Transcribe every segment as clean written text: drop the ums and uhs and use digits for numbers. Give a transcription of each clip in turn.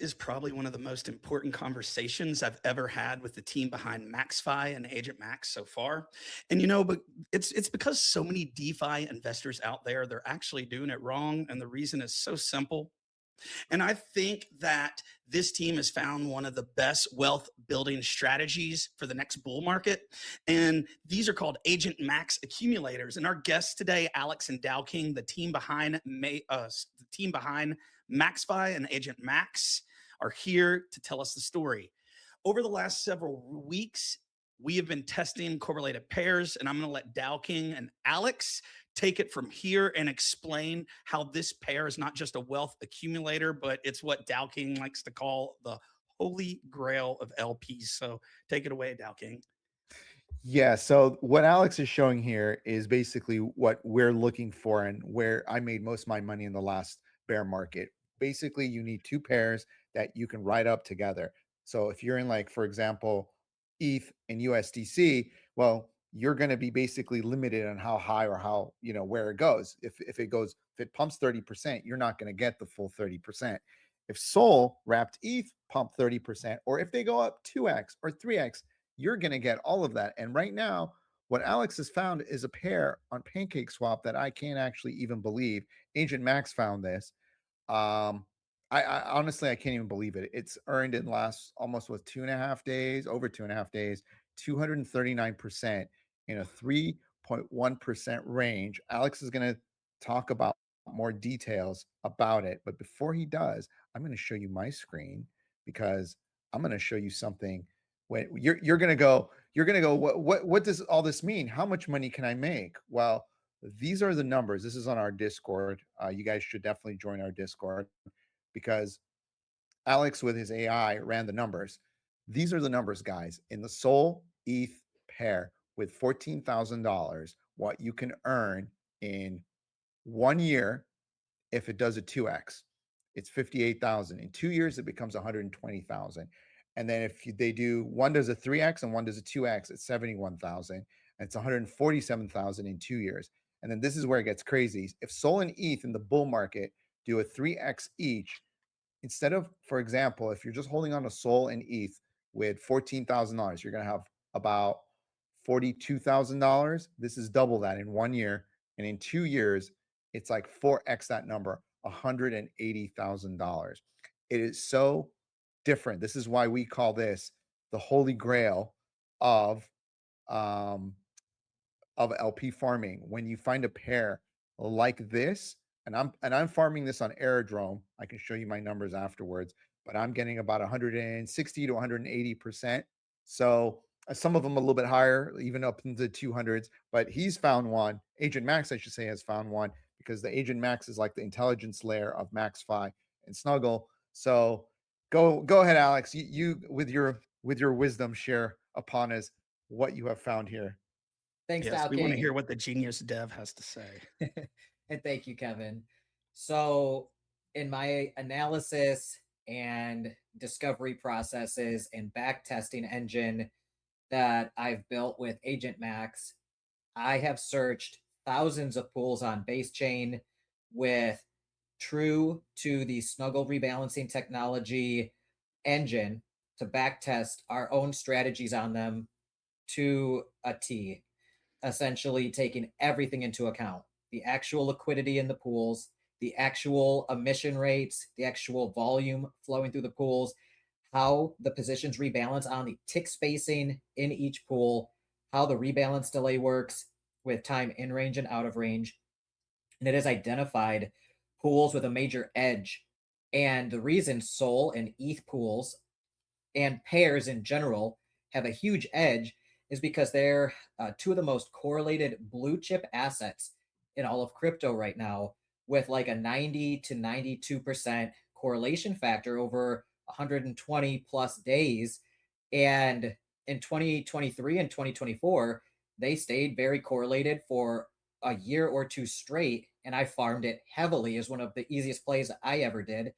is probably one of the most important conversations I've ever had with the team behind MAXFi and Agent Max so far. And but it's because so many DeFi investors out there, they're actually doing it wrong. And the reason is so simple. And I think that this team has found one of the best wealth building strategies for the next bull market. And these are called Agent Max accumulators. And our guests today, Alex and Dow King, the team behind MAXFi and Agent Max, are here to tell us the story. Over the last several weeks, we have been testing correlated pairs, and I'm going to let Dow King and Alex take it from here and explain how this pair is not just a wealth accumulator, but it's what Dow King likes to call the holy grail of LPs. So take it away, Dow King. Yeah, so what Alex is showing here is basically what we're looking for and where I made most of my money in the last bear market. Basically, you need two pairs that you can write up together. So if you're in, like, for example, ETH and USDC, well, you're going to be basically limited on how high or how, where it goes. If it pumps 30%, you're not going to get the full 30%. If Sol wrapped ETH pump 30%, or if they go up 2x or 3x, you're going to get all of that. And right now, what Alex has found is a pair on PancakeSwap that I can't actually even believe. Agent Max found this. I honestly, I can't even believe it. It's earned in last almost with 2.5 days, over 2.5 days, 239% in a 3.1% range. Alex is going to talk about more details about it. But before he does, I'm going to show you my screen because I'm going to show you something. When you're going to go, what does all this mean? How much money can I make? Well, these are the numbers. This is on our Discord. You guys should definitely join our Discord because Alex with his AI ran the numbers. These are the numbers, guys. In the Sol ETH pair with $14,000, what you can earn in 1 year if it does a 2x, it's 58,000. In 2 years, it becomes 120,000. And then if they do, one does a 3x and one does a 2x, it's 71,000. And it's 147,000 in 2 years. And then this is where it gets crazy. If Sol and ETH in the bull market do a 3x each, instead of, for example, if you're just holding on to Sol and ETH with $14,000, you're going to have about $42,000. This is double that in 1 year. And in 2 years, it's like 4x that number, $180,000. It is so different. This is why we call this the holy grail of LP farming. When you find a pair like this, and I'm farming this on Aerodrome. I can show you my numbers afterwards, but I'm getting about 160 to 180%. So some of them a little bit higher, even up into the 200s. But he's found one. Agent Max, I should say, has found one because the Agent Max is like the intelligence layer of MAXFi and Snuggle. So go ahead, Alex. You with your wisdom, share upon us what you have found here. Thanks, Yes, Dow we want to King. hear what the genius dev has to say. And thank you, Kevin. So in my analysis and discovery processes and backtesting engine that I've built with Agent Max, I have searched thousands of pools on base chain with true to the Snuggle rebalancing technology engine to backtest our own strategies on them to a T, essentially taking everything into account: the actual liquidity in the pools, the actual emission rates, the actual volume flowing through the pools, how the positions rebalance on the tick spacing in each pool, how the rebalance delay works with time in range and out of range. And it has identified pools with a major edge. And the reason Sol and ETH pools and pairs in general have a huge edge is because they're two of the most correlated blue chip assets in all of crypto right now, with like a 90 to 92% correlation factor over 120 plus days. And in 2023 and 2024, they stayed very correlated for a year or two straight. And I farmed it heavily as one of the easiest plays I ever did.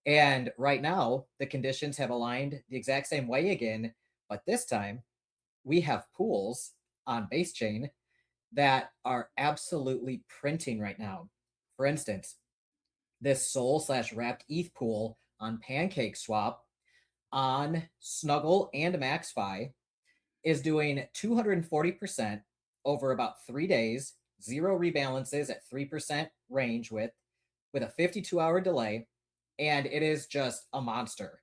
And right now, the conditions have aligned the exact same way again. But this time, we have pools on base chain that are absolutely printing right now. For instance, this Sol / wrapped ETH pool on PancakeSwap on Snuggle and MaxFi is doing 240% over about 3 days, zero rebalances at 3% range with a 52-hour delay, and it is just a monster.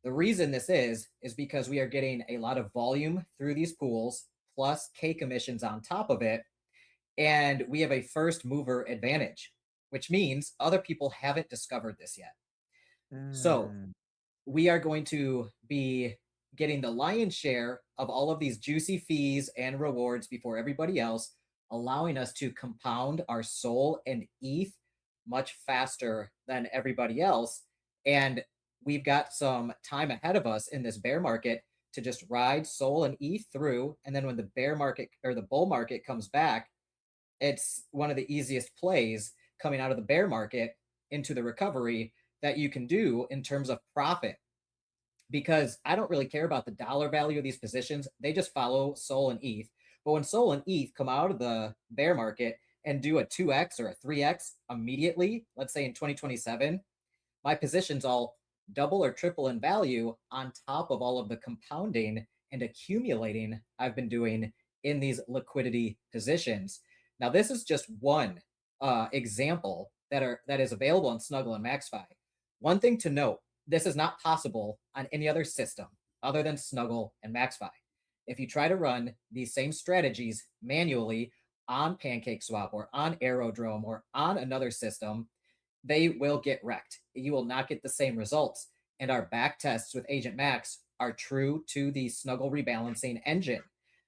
The reason this is because we are getting a lot of volume through these pools plus K commissions on top of it, and we have a first mover advantage, which means other people haven't discovered this yet. So Mm. we are going to be getting the lion's share of all of these juicy fees and rewards before everybody else, allowing us to compound our SOL and ETH much faster than everybody else. And we've got some time ahead of us in this bear market to just ride SOL and ETH through. And then when the bear market or the bull market comes back, it's one of the easiest plays coming out of the bear market into the recovery that you can do in terms of profit, because I don't really care about the dollar value of these positions. They just follow SOL and ETH. But when SOL and ETH come out of the bear market and do a 2x or a 3x immediately, let's say in 2027, my positions all double or triple in value on top of all of the compounding and accumulating I've been doing in these liquidity positions. Now, this is just one example that is available on Snuggle and MaxFi. One thing to note, this is not possible on any other system other than Snuggle and MaxFi. If you try to run these same strategies manually on PancakeSwap or on Aerodrome or on another system, they will get wrecked. You will not get the same results. And our back tests with Agent Max are true to the Snuggle rebalancing engine.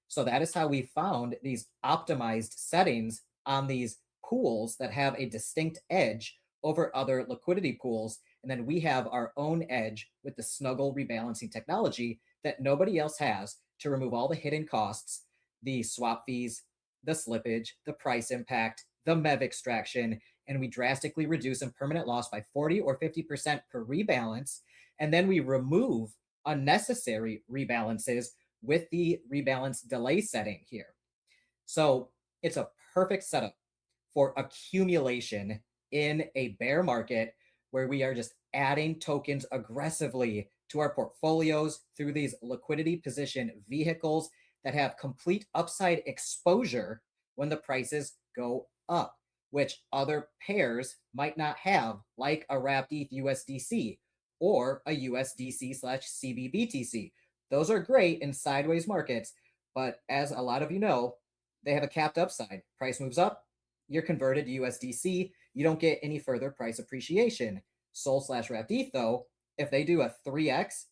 So that is how we found these optimized settings on these pools that have a distinct edge over other liquidity pools. And then we have our own edge with the Snuggle rebalancing technology that nobody else has to remove all the hidden costs, the swap fees, the slippage, the price impact, the MEV extraction, and we drastically reduce impermanent loss by 40 or 50% per rebalance. And then we remove unnecessary rebalances with the rebalance delay setting here. So it's a perfect setup for accumulation in a bear market where we are just adding tokens aggressively to our portfolios through these liquidity position vehicles that have complete upside exposure when the prices go up, which other pairs might not have, like a wrapped ETH USDC or a USDC/CBBTC. Those are great in sideways markets, but as a lot of you know, they have a capped upside. Price moves up, you're converted to USDC, you don't get any further price appreciation. SOL/wrapped ETH, though, if they do a 3x,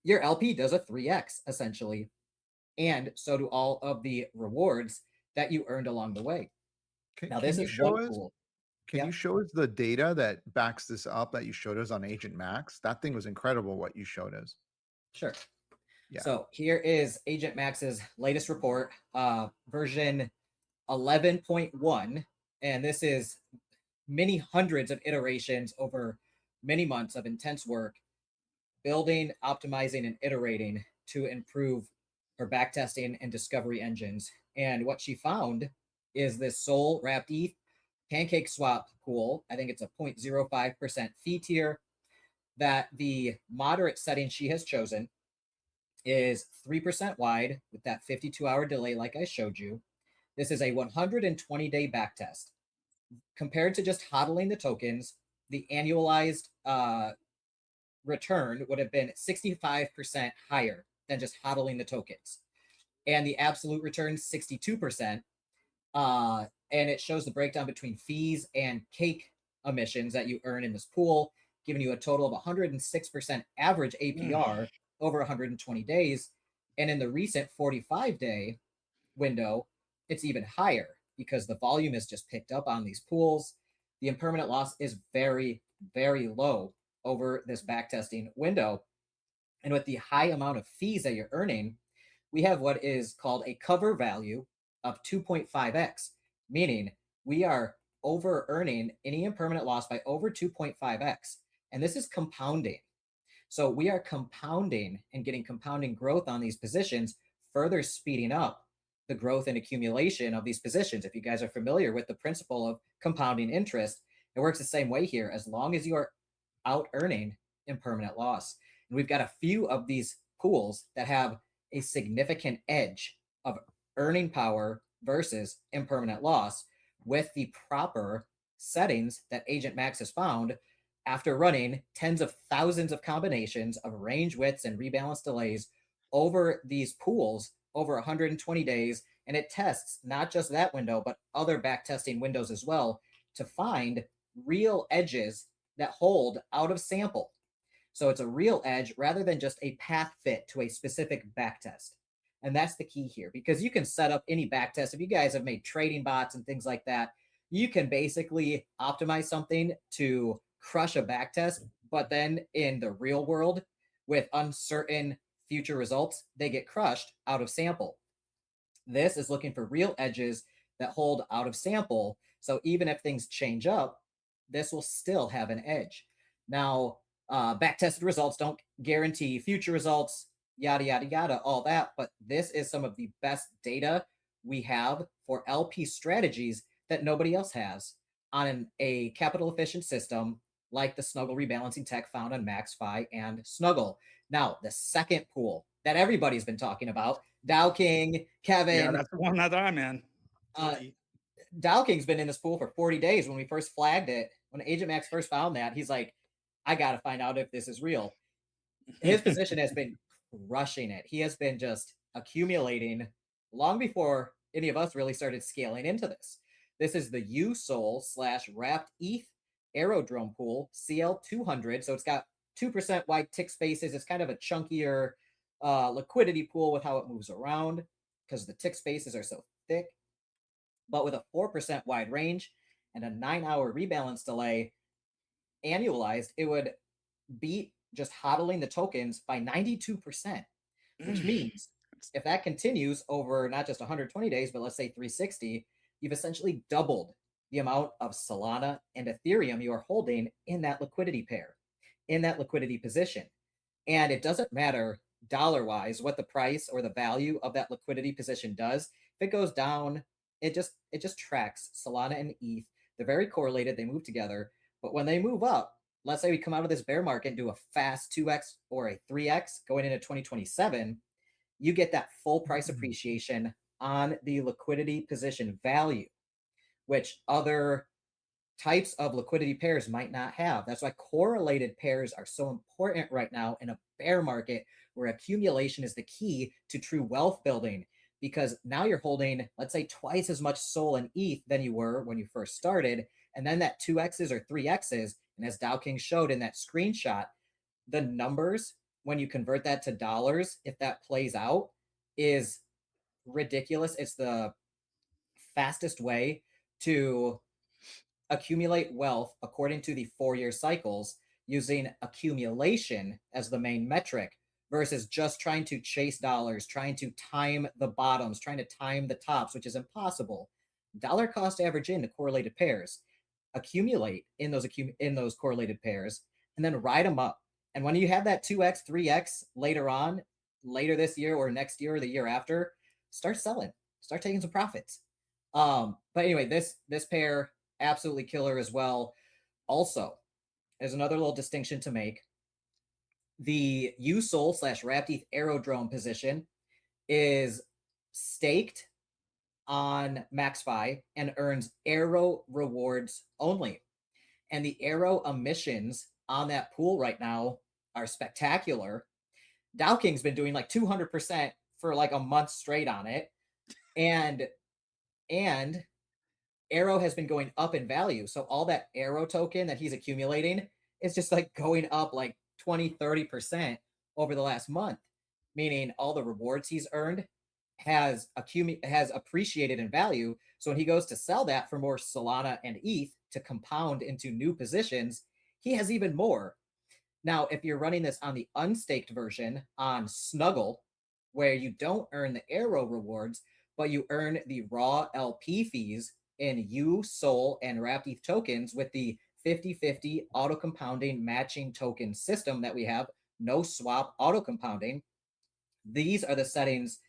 your LP does a 3x essentially. And so do all of the rewards that you earned along the way. Now, this is one pool. Can you show us the data that backs this up that you showed us on Agent Max? That thing was incredible what you showed us. Sure. Yeah. So here is Agent Max's latest report, version 11.1. And this is many hundreds of iterations over many months of intense work, building, optimizing, and iterating to improve her backtesting and discovery engines. And what she found is this SOL wrapped ETH PancakeSwap pool. I think it's a 0.05% fee tier, that the moderate setting she has chosen is 3% wide with that 52-hour delay like I showed you. This is a 120-day backtest. Compared to just hodling the tokens, the annualized return would have been 65% higher than just hodling the tokens. And the absolute return, 62%. And it shows the breakdown between fees and cake emissions that you earn in this pool, giving you a total of 106% average APR over 120 days. And in the recent 45-day window, it's even higher because the volume is just picked up on these pools. The impermanent loss is very, very low over this backtesting window. And with the high amount of fees that you're earning, we have what is called a cover value of 2.5x, meaning we are over earning any impermanent loss by over 2.5x. And this is compounding. So we are compounding and getting compounding growth on these positions, further speeding up the growth and accumulation of these positions. If you guys are familiar with the principle of compounding interest, it works the same way here. As long as you are out earning impermanent loss. And we've got a few of these pools that have a significant edge of earning power versus impermanent loss with the proper settings that Agent Max has found after running tens of thousands of combinations of range widths and rebalance delays over these pools over 120 days. And it tests not just that window, but other backtesting windows as well to find real edges that hold out of sample. So it's a real edge rather than just a path fit to a specific backtest. And that's the key here, because you can set up any backtest. If you guys have made trading bots and things like that, you can basically optimize something to crush a backtest, but then in the real world with uncertain future results, they get crushed out of sample. This is looking for real edges that hold out of sample. So even if things change up, this will still have an edge. Now, backtested results don't guarantee future results, yada, yada, yada, all that. But this is some of the best data we have for LP strategies that nobody else has on a capital efficient system like the Snuggle rebalancing tech found on MAXFi and Snuggle. Now, the second pool that everybody's been talking about, Dow King, Kevin. Yeah, that's the one that I'm in. Dow King's been in this pool for 40 days. When we first flagged it, when Agent Max first found that, he's like, I got to find out if this is real. His position has been crushing it. He has been just accumulating long before any of us really started scaling into this. This is the USOL / wrapped ETH Aerodrome pool, CL200. So it's got 2% wide tick spaces. It's kind of a chunkier liquidity pool with how it moves around because the tick spaces are so thick. But with a 4% wide range and a 9-hour rebalance delay, annualized, it would beat just hodling the tokens by 92%, which means if that continues over not just 120 days, but let's say 360, you've essentially doubled the amount of Solana and Ethereum you are holding in that liquidity pair, in that liquidity position. And it doesn't matter dollar-wise what the price or the value of that liquidity position does. If it goes down, it just tracks Solana and ETH. They're very correlated. They move together. But when they move up, let's say we come out of this bear market and do a fast 2x or a 3x going into 2027, you get that full price appreciation on the liquidity position value, which other types of liquidity pairs might not have. That's why correlated pairs are so important right now in a bear market where accumulation is the key to true wealth building, because now you're holding, let's say, twice as much SOL and ETH than you were when you first started. And then that 2x's or 3x's, and as Dow King showed in that screenshot, the numbers, when you convert that to dollars, if that plays out, is ridiculous. It's the fastest way to accumulate wealth according to the 4-year cycles, using accumulation as the main metric versus just trying to chase dollars, trying to time the bottoms, trying to time the tops, which is impossible. Dollar cost average into correlated pairs, accumulate in those correlated pairs, and then ride them up. And when you have that 2x, 3x later this year or next year or the year after, start selling, start taking some profits. But anyway, this pair, absolutely killer as well. Also, there's another little distinction to make. The USOL / wrapped ETH Aerodrome position is staked on MAXFi and earns Aero rewards only. And the Aero emissions on that pool right now are spectacular. Dow King's been doing like 200% for like a month straight on it. And Aero has been going up in value. So all that Aero token that he's accumulating is just like going up like 20-30% over the last month, meaning all the rewards he's earned has appreciated in value. So when he goes to sell that for more Solana and ETH to compound into new positions, he has even more. Now, if you're running this on the unstaked version on Snuggle, where you don't earn the Aero rewards, but you earn the raw LP fees in USOL and wrapped ETH tokens with the 50-50 auto compounding matching token system that we have, no swap auto compounding. These are the settings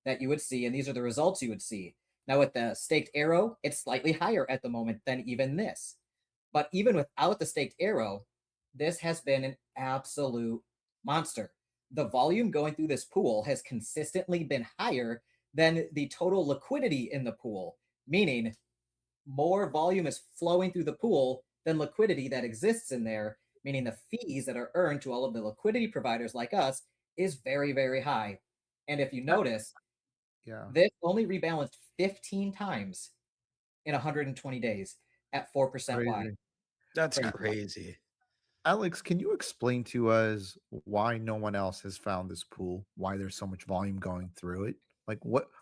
that you would see, and these are the results you would see. Now with the staked Aero, it's slightly higher at the moment than even this. But even without the staked Aero, this has been an absolute monster. The volume going through this pool has consistently been higher than the total liquidity in the pool, meaning more volume is flowing through the pool than liquidity that exists in there, meaning the fees that are earned to all of the liquidity providers like us is very, very high. And if you notice, Yeah. this only rebalanced 15 times in 120 days at 4% Y. Crazy. That's Crazy. crazy. Alex, can you explain to us why no one else has found this pool? Why there's so much volume going through it? Like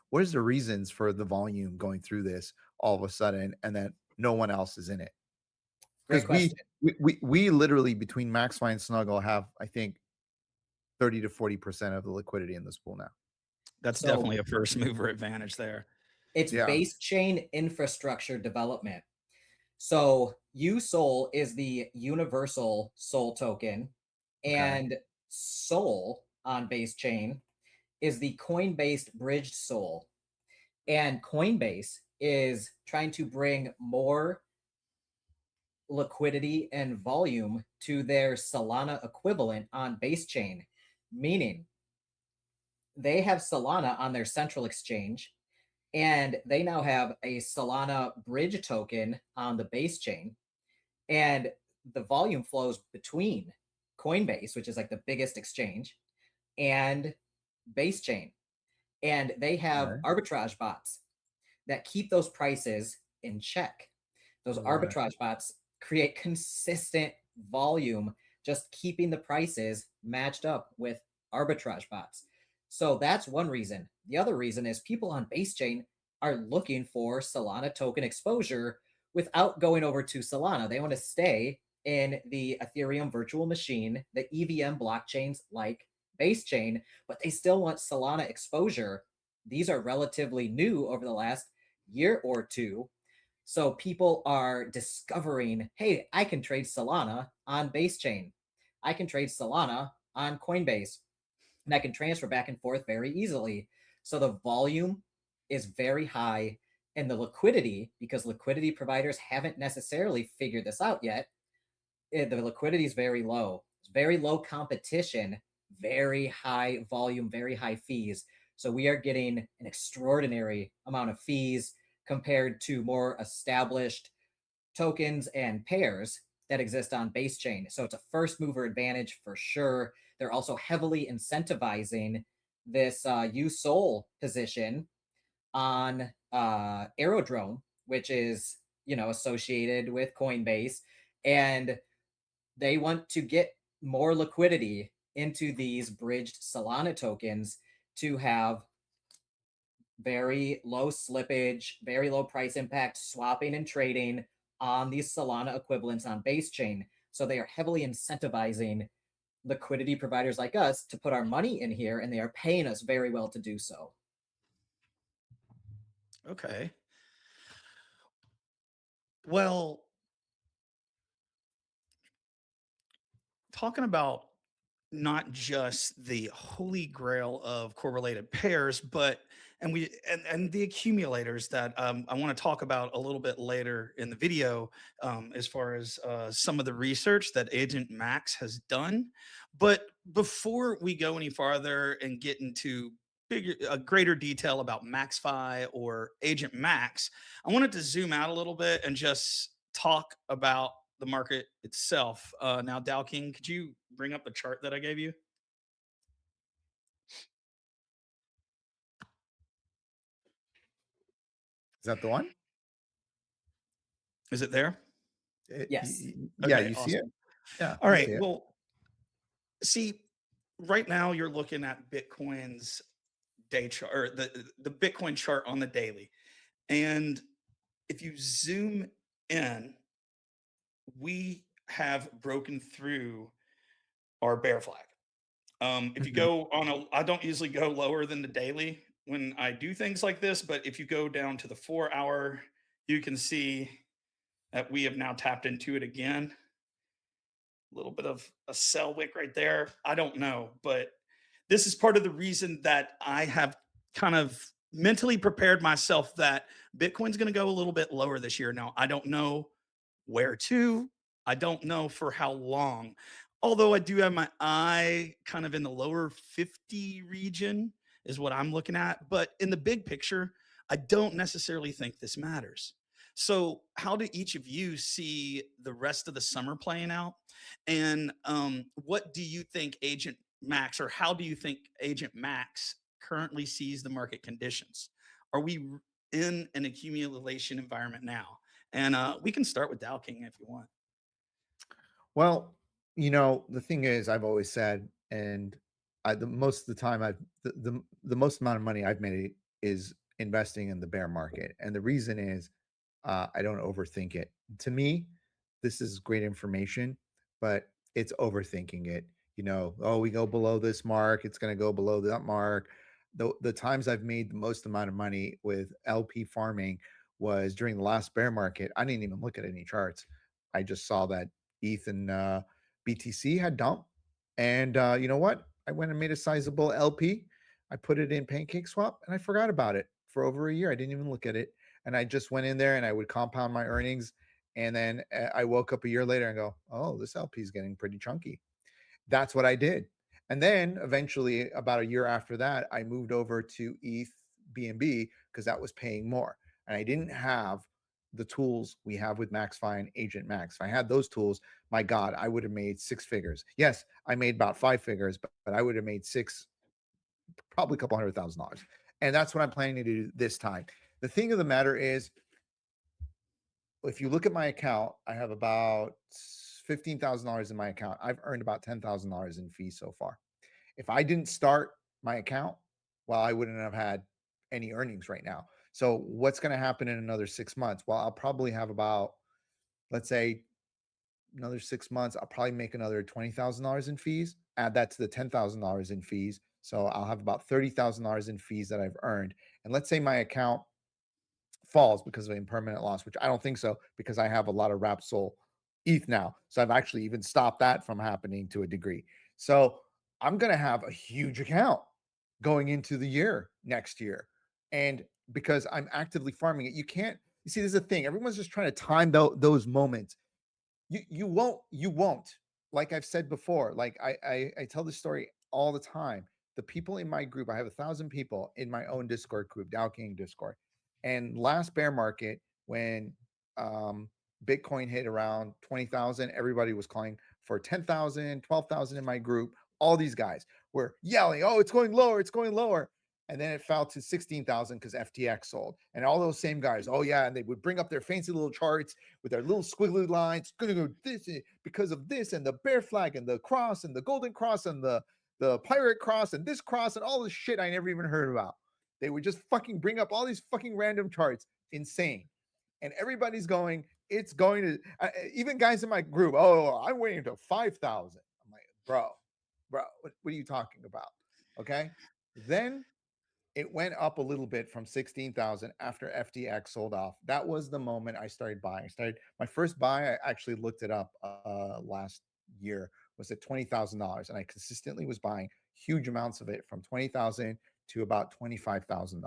where's the reasons for the volume going through this all of a sudden and that no one else is in it? Great Because we, question. we literally between MAXFi and Snuggle have, I think, 30 to 40% of the liquidity in this pool now. That's So definitely a first mover advantage there. it's Yeah. base chain infrastructure development. So USOL is the universal SOL token, Okay. and SOL on base chain is the coin-based bridged SOL. And Coinbase is trying to bring more liquidity and volume to their Solana equivalent on base chain, meaning they have Solana on their central exchange, and they now have a Solana bridge token on the base chain, and the volume flows between Coinbase, which is like the biggest exchange, and base chain. And they have Okay. arbitrage bots that keep those prices in check. Those Right. arbitrage bots create consistent volume, just keeping the prices matched up with arbitrage bots. So that's one reason. The other reason is people on base chain are looking for Solana token exposure without going over to Solana. They want to stay in the Ethereum virtual machine, the EVM blockchains like base chain, but they still want Solana exposure. These are relatively new over the last year or two. So people are discovering, hey, I can trade Solana on base chain. I can trade Solana on Coinbase, and I can transfer back and forth very easily. So the volume is very high, and the liquidity, because liquidity providers haven't necessarily figured this out yet, the liquidity is very low. It's very low competition, very high volume, very high fees. So we are getting an extraordinary amount of fees compared to more established tokens and pairs that exist on base chain. So it's a first mover advantage for sure. They're also heavily incentivizing this USOL position on Aerodrome, which is associated with Coinbase, and they want to get more liquidity into these bridged Solana tokens to have very low slippage, very low price impact swapping and trading on these Solana equivalents on base chain. So they are heavily incentivizing liquidity providers like us to put our money in here, and they are paying us very well to do so. Okay. Well, talking about not just the holy grail of correlated pairs, but and the accumulators that I want to talk about a little bit later in the video, as far as some of the research that Agent Max has done. But before we go any farther and get into greater detail about MaxFi or Agent Max, I wanted to zoom out a little bit and just talk about the market itself. Now, Dow King, could you bring up the chart that I gave you? Is that the one? Is it there? Yes. Yeah, Okay, you see it? awesome. Yeah, All I right. see it. Well, see, right now you're looking at Bitcoin's day chart, or the Bitcoin chart on the daily. And if you zoom in, we have broken through our bear flag. If you Mhm. go on I don't usually go lower than the daily when I do things like this, but if you go down to the 4 hour, you can see that we have now tapped into it again. A little bit of a sell wick right there. I don't know, but this is part of the reason that I have kind of mentally prepared myself that Bitcoin's going to go a little bit lower this year. Now, I don't know where to, I don't know for how long. Although I do have my eye kind of in the lower 50 region is what I'm looking at, but in the big picture, I don't necessarily think this matters. So, how do each of you see the rest of the summer playing out? And what do you think Agent Max, or how do you think Agent Max currently sees the market conditions? Are we in an accumulation environment now? And we can start with Dow King if you want. Well, the thing is, I've always said, and the most of the time, the most amount of money I've made is investing in the bear market, and the reason is, I don't overthink it. To me, this is great information, but it's overthinking it. Oh, we go below this mark, it's going to go below that mark. The times I've made the most amount of money with LP farming was during the last bear market. I didn't even look at any charts. I just saw that ETH and BTC had dumped. And you know what? I went and made a sizable LP. I put it in Pancake Swap and I forgot about it for over a year. I didn't even look at it. And I just went in there and I would compound my earnings. And then I woke up a year later and go, oh, this LP is getting pretty chunky. That's what I did. And then eventually, about a year after that, I moved over to ETH BNB because that was paying more. And I didn't have the tools we have with MAXFi and Agent Max. If I had those tools, my God, I would have made six figures. Yes, I made about five figures, but I would have made six, probably a couple $100,000. And that's what I'm planning to do this time. The thing of the matter is, if you look at my account, I have about $15,000 in my account. I've earned about $10,000 in fees so far. If I didn't start my account, well, I wouldn't have had any earnings right now. So what's going to happen in another 6 months? Well, I'll probably have about, let's say, another 6 months. I'll probably make another $20,000 in fees. Add that to the $10,000 in fees. So I'll have about $30,000 in fees that I've earned. And let's say my account falls because of impermanent loss, which I don't think so, because I have a lot of Rapsol ETH now. So I've actually even stopped that from happening to a degree. So I'm going to have a huge account going into the year next year. And because I'm actively farming it, you see, there's a thing. Everyone's just trying to time those moments. You won't. Like I've said before, like I tell this story all the time. The people in my group, I have 1,000 people in my own Discord group, Dow King Discord. And last bear market, when Bitcoin hit around 20,000, everybody was calling for 10,000, 12,000 in my group. All these guys were yelling, oh, it's going lower, it's going lower. And then it fell to 16,000 because FTX sold. And all those same guys, oh yeah, and they would bring up their fancy little charts with their little squiggly lines, going to go this because of this and the bear flag and the cross and the golden cross and the pirate cross and this cross and all this shit I never even heard about. They would just fucking bring up all these fucking random charts. Insane. And everybody's going, it's going to, even guys in my group, oh, I'm waiting until 5,000. I'm like, bro, what are you talking about? Okay. Then it went up a little bit from 16,000 after FTX sold off. That was the moment I started buying. My first buy, I actually looked it up last year, was at $20,000. And I consistently was buying huge amounts of it from 20,000 to about $25,000.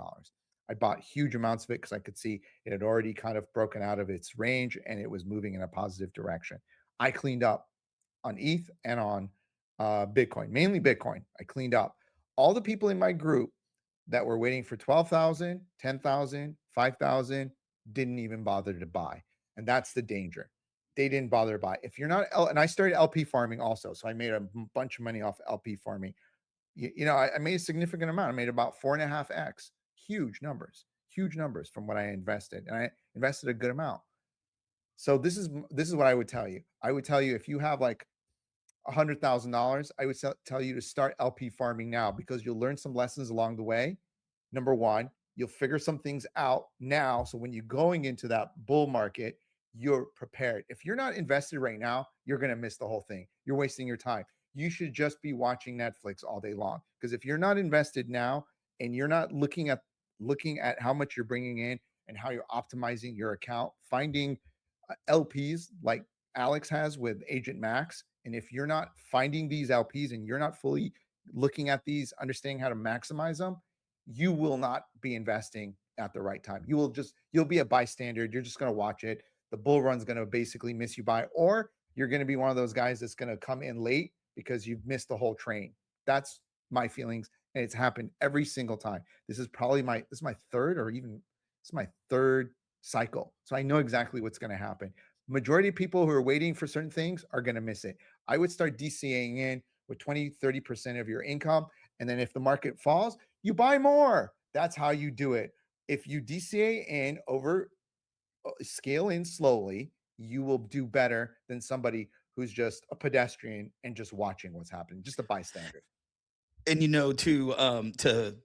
I bought huge amounts of it because I could see it had already kind of broken out of its range and it was moving in a positive direction. I cleaned up on ETH and on Bitcoin, mainly Bitcoin. I cleaned up. All the people in my group that were waiting for 12,000, 10,000, 5,000 didn't even bother to buy. And that's the danger. They didn't bother to buy. If you're not, and I started LP farming also. So I made a bunch of money off LP farming. I made a significant amount. I made about 4.5x. Huge numbers from what I invested. And I invested a good amount. So this is what I would tell you. I would tell you, if you have like $100,000, I would tell you to start LP farming now, because you'll learn some lessons along the way. Number one, you'll figure some things out now. So when you're going into that bull market, you're prepared. If you're not invested right now, you're going to miss the whole thing. You're wasting your time. You should just be watching Netflix all day long. Because if you're not invested now and you're not looking at how much you're bringing in and how you're optimizing your account, finding LPs like Alex has with Agent Max. And if you're not finding these LPs and you're not fully looking at these, understanding how to maximize them, you will not be investing at the right time. You'll be a bystander. You're just going to watch it. The bull run's going to basically miss you by, or you're going to be one of those guys that's going to come in late because you've missed the whole train. That's my feelings, and it's happened every single time. This is my third, or even it's my third cycle, so I know exactly what's going to happen. Majority of people who are waiting for certain things are going to miss it. I would start DCAing in with 20-30% of your income, and then if the market falls, you buy more. That's how you do it. If you DCA in over, scale in slowly, you will do better than somebody who's just a pedestrian and just watching what's happening, just a bystander. And to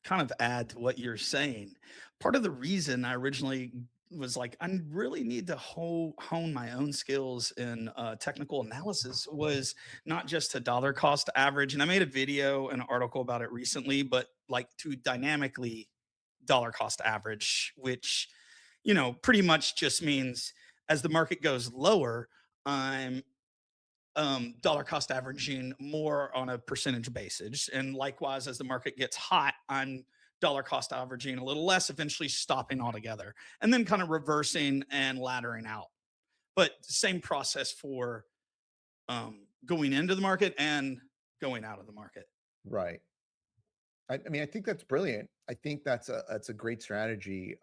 kind of add to what you're saying, part of the reason I originally was like, I really need to hone my own skills in technical analysis was not just to dollar cost average. And I made a video and an article about it recently, but like to dynamically dollar cost average, which, pretty much just means as the market goes lower, I'm dollar cost averaging more on a percentage basis. And likewise, as the market gets hot, I'm dollar cost averaging a little less, eventually stopping altogether, and then kind of reversing and laddering out. But same process for going into the market and going out of the market. Right. I mean, I think that's brilliant. I think that's a great strategy.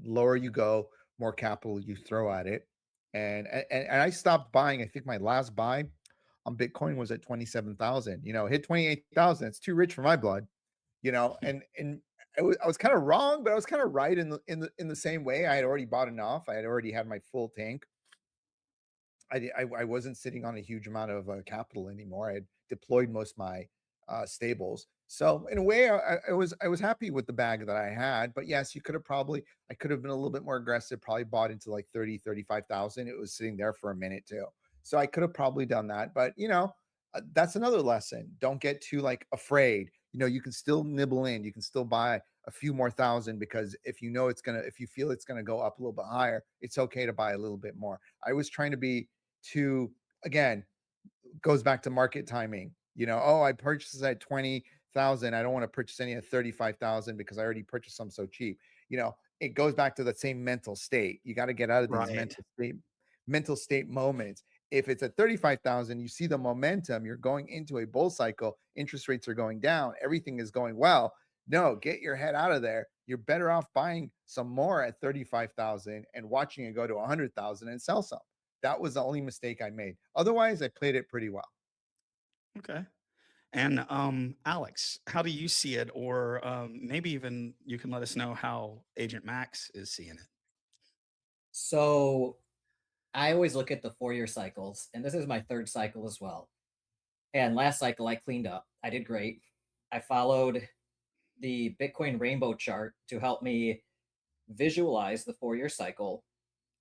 Lower you go, more capital you throw at it. And I stopped buying. I think my last buy on Bitcoin was at 27,000. Hit 28,000. It's too rich for my blood. And I was kind of wrong, but I was kind of right in the same way. I had already bought enough. I had already had my full tank. I wasn't sitting on a huge amount of capital anymore. I had deployed most of my stables. So in a way, I was happy with the bag that I had. But yes, I could have been a little bit more aggressive. Probably bought into like 35,000. It was sitting there for a minute too. So I could have probably done that. But that's another lesson. Don't get too like afraid. You can still nibble in. You can still buy a few more thousand, because if you feel it's gonna go up a little bit higher, it's okay to buy a little bit more. I was trying to be too, again, goes back to market timing. Oh, I purchased this at 20,000. I don't want to purchase any at 35,000 because I already purchased some so cheap. It goes back to the same mental state. You got to get out of these Right. mental state moments. If it's at 35,000, you see the momentum, you're going into a bull cycle, interest rates are going down, everything is going well. No, get your head out of there. You're better off buying some more at 35,000 and watching it go to 100,000 and sell some. That was the only mistake I made. Otherwise, I played it pretty well. Okay. And Alex, how do you see it? Or maybe even you can let us know how Agent Max is seeing it. So I always look at the 4-year cycles, and this is my third cycle as well. And last cycle, I cleaned up. I did great. I followed the Bitcoin rainbow chart to help me visualize the 4-year cycle.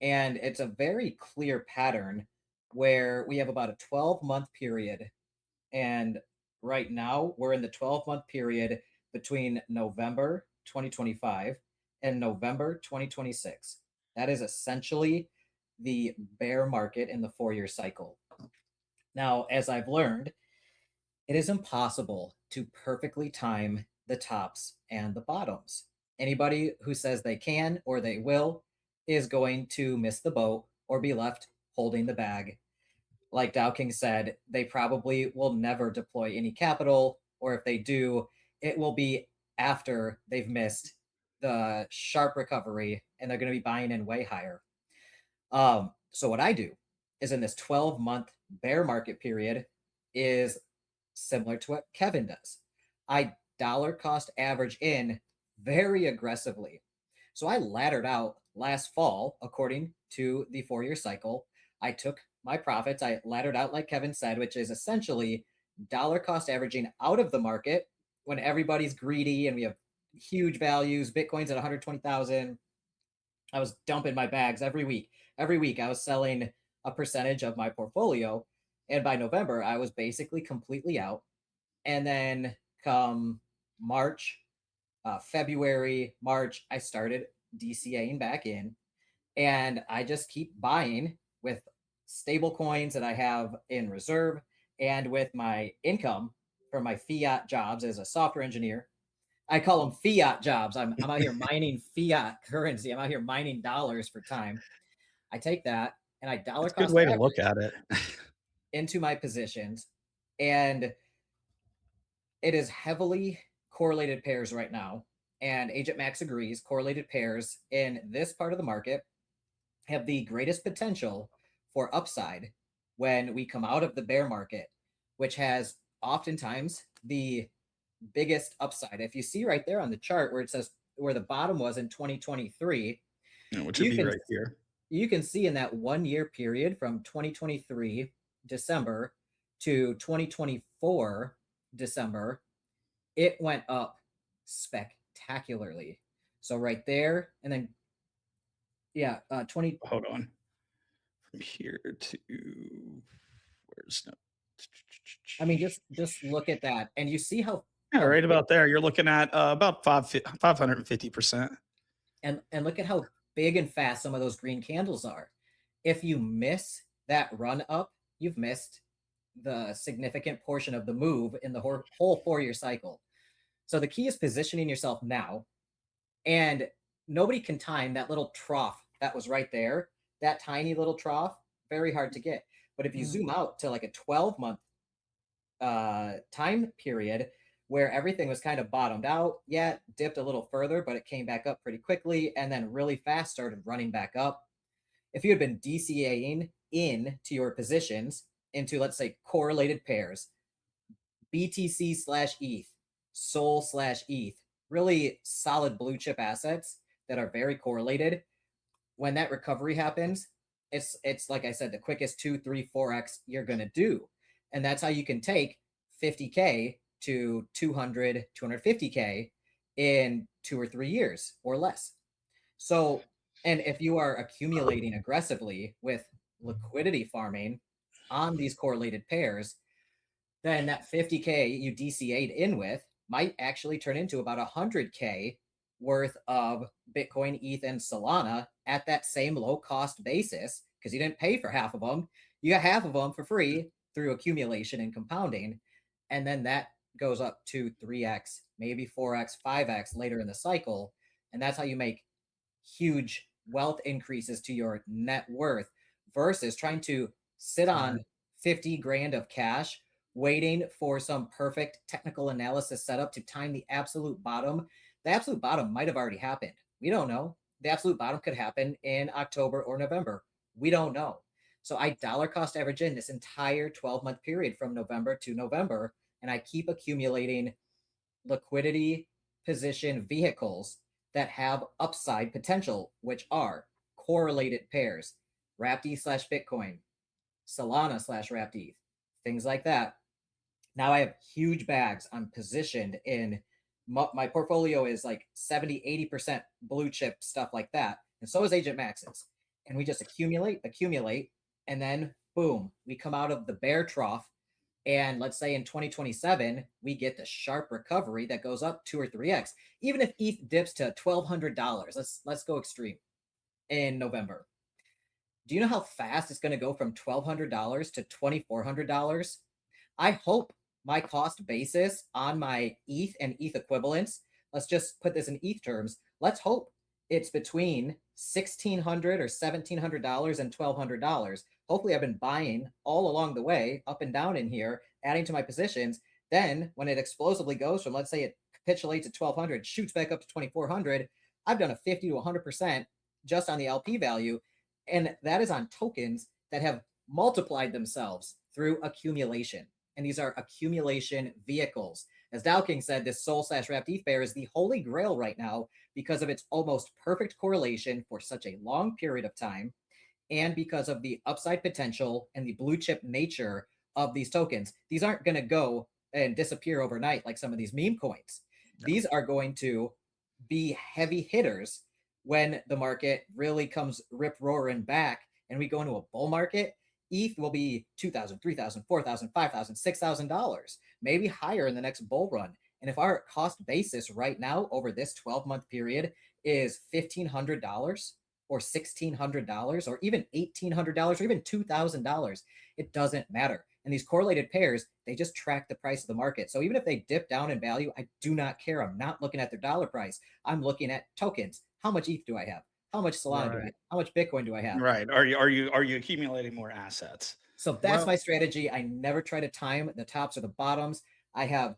And it's a very clear pattern where we have about a 12-month period. And right now, we're in the 12-month period between November 2025 and November 2026. That is essentially the bear market in the 4-year cycle. Now, as I've learned, it is impossible to perfectly time the tops and the bottoms. Anybody who says they can or they will is going to miss the boat or be left holding the bag. Like Dow King said, they probably will never deploy any capital, or if they do, it will be after they've missed the sharp recovery and they're going to be buying in way higher. So what I do is in this 12-month bear market period is similar to what Kevin does. I dollar cost average in very aggressively. So I laddered out last fall according to the 4-year cycle. I took my profits, I laddered out like Kevin said, which is essentially dollar cost averaging out of the market when everybody's greedy and we have huge values. Bitcoin's at 120,000. I was dumping my bags every week. Every week I was selling a percentage of my portfolio. And by November, I was basically completely out. And then come March, February, March, I started DCAing back in. And I just keep buying with stable coins that I have in reserve and with my income from my fiat jobs as a software engineer. I call them fiat jobs. I'm out here mining fiat currency. I'm out here mining dollars for time. I take that and I dollar That's a good cost way to average look at it. into my positions, and it is heavily correlated pairs right now. And Agent Max agrees, correlated pairs in this part of the market have the greatest potential for upside when we come out of the bear market, which has oftentimes the biggest upside. If you see right there on the chart where it says where the bottom was in 2023, Which would you be can right here. you can see in that 1 year period from 2023 December to 2024 December, it went up spectacularly. So right there, and then yeah, 20. Hold on. From here to where's no? I mean, just look at that, and you see how Yeah, how right big, about there. You're looking at about 550%. and look at how big and fast some of those green candles are. If you miss that run up, you've missed the significant portion of the move in the whole 4 year cycle. So the key is positioning yourself now, and nobody can time that little trough that was right there. That tiny little trough, very hard to get. But if you zoom out to like a 12-month time period where everything was kind of bottomed out, yeah, dipped a little further, but it came back up pretty quickly and then really fast started running back up. If you had been DCAing in to your positions into, let's say, correlated pairs, BTC slash ETH, SOL slash ETH, really solid blue chip assets that are very correlated. When that recovery happens, it's like I said, the quickest 2, 3, 4x you're gonna do, and that's how you can take 50K to 200, 250K in 2 or 3 years or less. So, and if you are accumulating aggressively with liquidity farming on these correlated pairs, then that 50K you DCA'd in with might actually turn into about 100K worth of Bitcoin, ETH, and Solana at that same low cost basis because you didn't pay for half of them. You got half of them for free through accumulation and compounding. And then that goes up to 3x, maybe 4x, 5x later in the cycle. And that's how you make huge wealth increases to your net worth versus trying to sit on 50 grand of cash waiting for some perfect technical analysis setup to time the absolute bottom. The absolute bottom might have already happened. We don't know. The absolute bottom could happen in October or November. We don't know. So I dollar cost average in this entire 12-month period from November to November, and I keep accumulating liquidity position vehicles that have upside potential, which are correlated pairs, wrapped ETH slash Bitcoin, Solana slash wrapped ETH, things like that. Now I have huge bags. I'm positioned in my portfolio is like 70, 80% blue chip stuff like that. And so is Agent Max's. And we just accumulate, and then boom, we come out of the bear trough. And let's say in 2027, we get the sharp recovery that goes up 2 or 3x. Even if ETH dips to $1,200, let's go extreme in November. Do you know how fast it's going to go from $1,200 to $2,400? I hope my cost basis on my ETH and ETH equivalents, let's just put this in ETH terms, let's hope it's between $1,600 or $1,700 and $1,200. Hopefully I've been buying all along the way, up and down in here, adding to my positions. Then when it explosively goes from, let's say it capitulates at 1,200, shoots back up to 2,400, I've done a 50 to 100% just on the LP value. And that is on tokens that have multiplied themselves through accumulation. And these are accumulation vehicles. As Dow King said, this SOL slash wrapped ETH bear is the holy grail right now because of its almost perfect correlation for such a long period of time, and because of the upside potential and the blue chip nature of these tokens. These aren't going to go and disappear overnight like some of these meme coins. No. These are going to be heavy hitters when the market really comes rip roaring back and we go into a bull market. ETH will be $2,000, $3,000, $4,000, $5,000, $6,000, maybe higher in the next bull run. And if our cost basis right now over this 12-month period is $1,500 or $1,600 or even $1,800 or even $2,000, it doesn't matter. And these correlated pairs, they just track the price of the market. So even if they dip down in value, I do not care. I'm not looking at their dollar price. I'm looking at tokens. How much ETH do I have? How much Solana do I have? Right. How much Bitcoin do I have? Right. Are you accumulating more assets? So that's Well, my strategy. I never try to time the tops or the bottoms. I have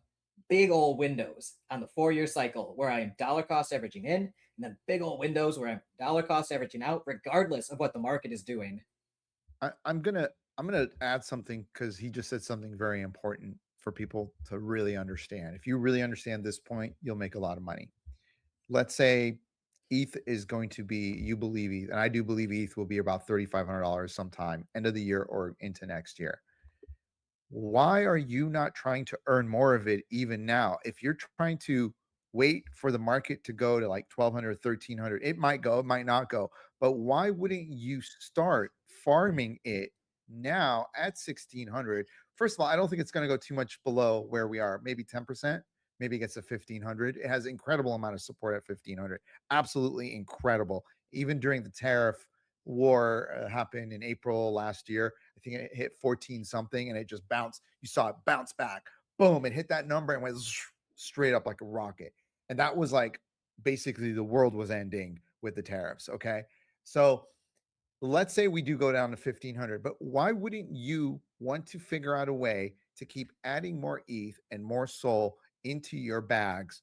big old windows on the 4 year cycle where I am dollar cost averaging in, and then big old windows where I'm dollar cost averaging out, regardless of what the market is doing. I'm gonna add something because he just said something very important for people to really understand. If you really understand this point, you'll make a lot of money. Let's say ETH is going to be, you believe ETH, and I do believe ETH will be about $3,500 sometime end of the year or into next year. Why are you not trying to earn more of it even now? If you're trying to wait for the market to go to like 1200, 1300, it might go, it might not go. But why wouldn't you start farming it now at 1600? First of all, I don't think it's going to go too much below where we are, maybe 10%. Maybe it gets to 1500. It has incredible amount of support at 1500. Absolutely incredible. Even during the tariff war happened in April last year, I think it hit 14 something and it just bounced. You saw it bounce back. Boom, it hit that number and went straight up like a rocket. And that was like basically the world was ending with the tariffs. Okay. So let's say we do go down to 1500, but why wouldn't you want to figure out a way to keep adding more ETH and more SOL into your bags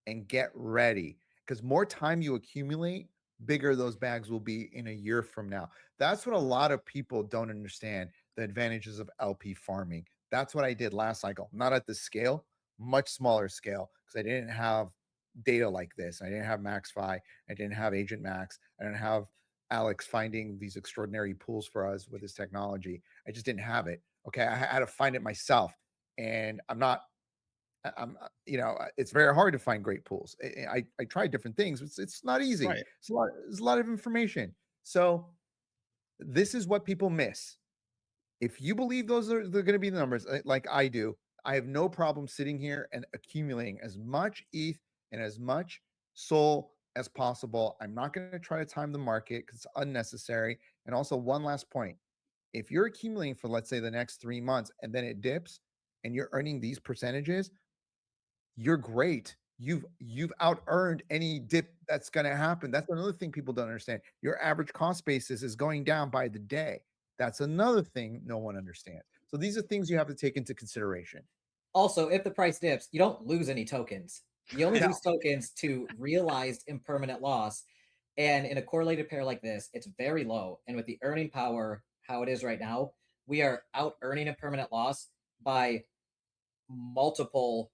and get ready? Because more time you accumulate, bigger those bags will be in a year from now. That's what a lot of people don't understand, the advantages of LP farming. That's what I did last cycle, not at the scale, much smaller scale, because I didn't have data like this. I didn't have MAXFi. I didn't have Agent Max. I didn't have Alex finding these extraordinary pools for us with his technology. I just didn't have it. Okay. I had to find it myself. And I'm not, it's very hard to find great pools. I tried different things. It's not easy. Right. It's a lot of information. So this is what people miss. If you believe they're going to be the numbers like I do, I have no problem sitting here and accumulating as much ETH and as much SOL as possible. I'm not going to try to time the market because it's unnecessary. And also, one last point: if you're accumulating for, let's say, the next 3 months and then it dips and you're earning these percentages, you're great. You've out earned any dip that's going to happen. That's another thing people don't understand. Your average cost basis is going down by the day. That's another thing no one understands. So these are things you have to take into consideration. Also, if the price dips, you don't lose any tokens. You only Yeah. lose tokens to realized impermanent loss. And in a correlated pair like this, it's very low. And with the earning power, how it is right now, we are out earning impermanent loss by multiple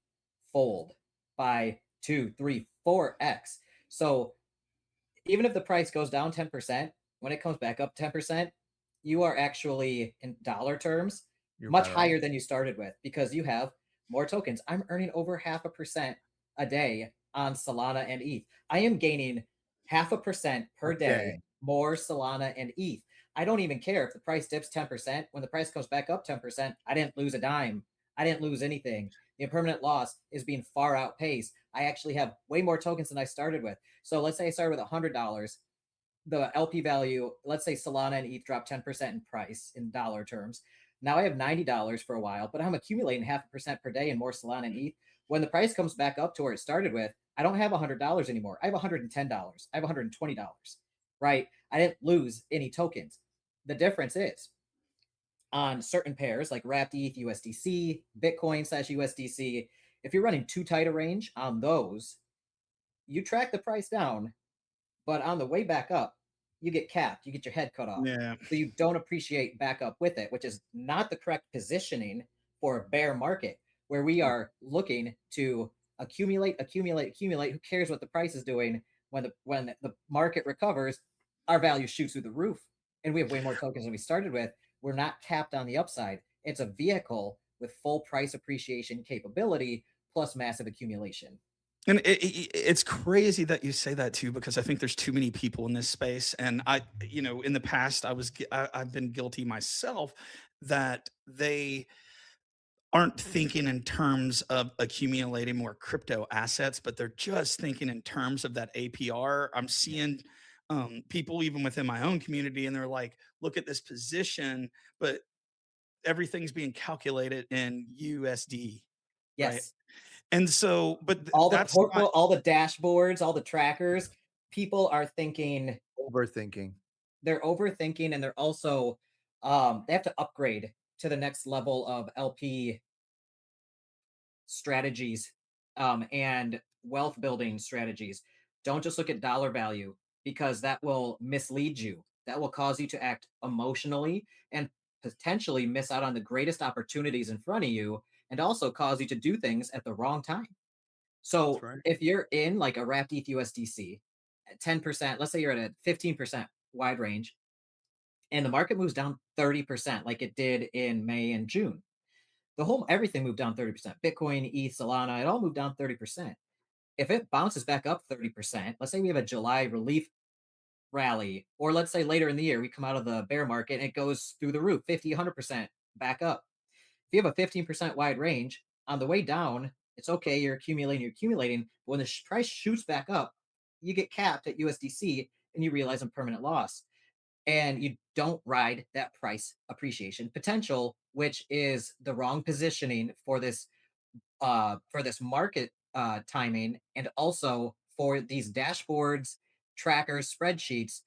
fold, by 2, 3, 4x. So even if the price goes down 10%, when it comes back up 10%, you are actually in dollar terms You're much better off. higher than you started with because you have more tokens. I'm earning over 0.5% a day on Solana and ETH. I am gaining 0.5% per day Okay. more Solana and ETH. I don't even care if the price dips 10%. When the price comes back up 10%, I didn't lose a dime. I didn't lose anything. The impermanent loss is being far outpaced. I actually have way more tokens than I started with. So let's say I started with $100. The LP value, let's say Solana and ETH dropped 10% in price in dollar terms. Now I have $90 for a while, but I'm accumulating 0.5% per day in more Solana and ETH. When the price comes back up to where it started with, I don't have $100 anymore. I have $110. I have $120, right? I didn't lose any tokens. The difference is on certain pairs like wrapped ETH, USDC, Bitcoin slash USDC, if you're running too tight a range on those, you track the price down, but on the way back up, you get capped, you get your head cut off. Yeah. So you don't appreciate back up with it, which is not the correct positioning for a bear market where we are looking to accumulate, accumulate, accumulate. Who cares what the price is doing when the market recovers? Our value shoots through the roof, and we have way more tokens than we started with. We're not capped on the upside. It's a vehicle with full price appreciation capability plus massive accumulation. And it's crazy that you say that too, because I think there's too many people in this space. And in the past, I've been guilty myself that they aren't thinking in terms of accumulating more crypto assets, but they're just thinking in terms of that APR. I'm seeing people even within my own community, and they're like, look at this position, but everything's being calculated in USD, right? Yes. And so, but All the that's not all the dashboards, all the trackers, people are thinking Overthinking. They're overthinking, and they're also they have to upgrade to the next level of LP strategies and wealth building strategies. Don't just look at dollar value because that will mislead you. That will cause you to act emotionally and potentially miss out on the greatest opportunities in front of you, and also cause you to do things at the wrong time. That's So right. if you're in like a wrapped ETH USDC at 10%, let's say you're at a 15% wide range, and the market moves down 30% like it did in May and June. The whole everything moved down 30%. Bitcoin, ETH, Solana, it all moved down 30%. If it bounces back up 30%, let's say we have a July relief rally, or let's say later in the year we come out of the bear market and it goes through the roof, 50, 100% back up. If you have a 15% wide range, on the way down, it's okay, you're accumulating. But when the price shoots back up, you get capped at USDC and you realize a permanent loss. And you don't ride that price appreciation potential, which is the wrong positioning for this market timing, and also for these dashboards, trackers, spreadsheets.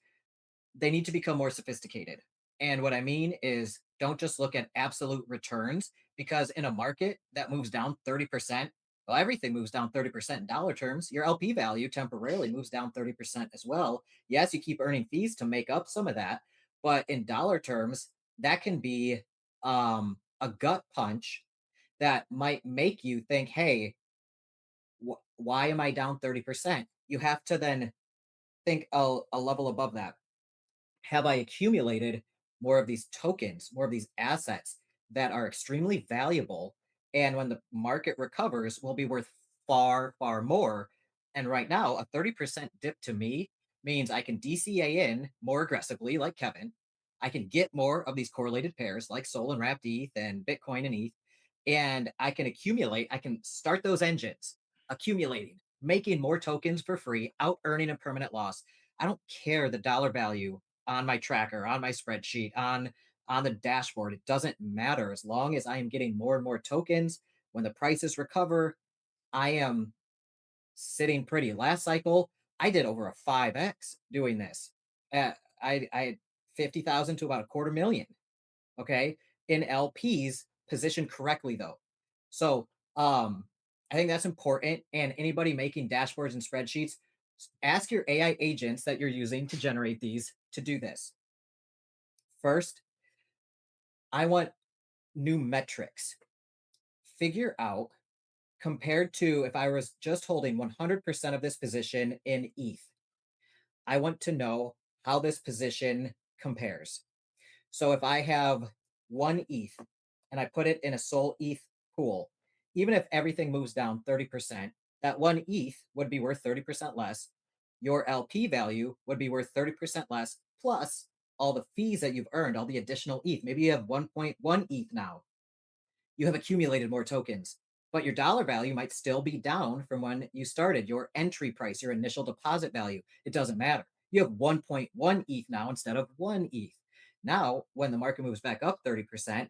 They need to become more sophisticated. And what I mean is, don't just look at absolute returns, because in a market that moves down 30%, well, everything moves down 30% in dollar terms. Your LP value temporarily moves down 30% as well. Yes, you keep earning fees to make up some of that, but in dollar terms, that can be a gut punch that might make you think, hey, why am I down 30%? You have to then think a level above that. Have I accumulated more of these tokens, more of these assets that are extremely valuable? And when the market recovers, will be worth far, far more. And right now, a 30% dip to me means I can DCA in more aggressively, like Kevin. I can get more of these correlated pairs like Sol and Wrapped ETH and Bitcoin and ETH. And I can accumulate, I can start those engines accumulating, making more tokens for free, out earning a permanent loss. I don't care the dollar value on my tracker, on my spreadsheet, on the dashboard. It doesn't matter as long as I am getting more and more tokens. When the prices recover, I am sitting pretty. Last cycle, I did over a 5x doing this. I had 50,000 to about a quarter million. Okay. In LPs positioned correctly though. So I think that's important. And anybody making dashboards and spreadsheets, ask your AI agents that you're using to generate these to do this. First, I want new metrics. Figure out, compared to if I was just holding 100% of this position in ETH, I want to know how this position compares. So if I have one ETH and I put it in a Sol ETH pool, even if everything moves down 30%, that one ETH would be worth 30% less. Your LP value would be worth 30% less, plus all the fees that you've earned, all the additional ETH. Maybe you have 1.1 ETH now. You have accumulated more tokens, but your dollar value might still be down from when you started. Your entry price, your initial deposit value, it doesn't matter. You have 1.1 ETH now instead of 1 ETH. Now, when the market moves back up 30%,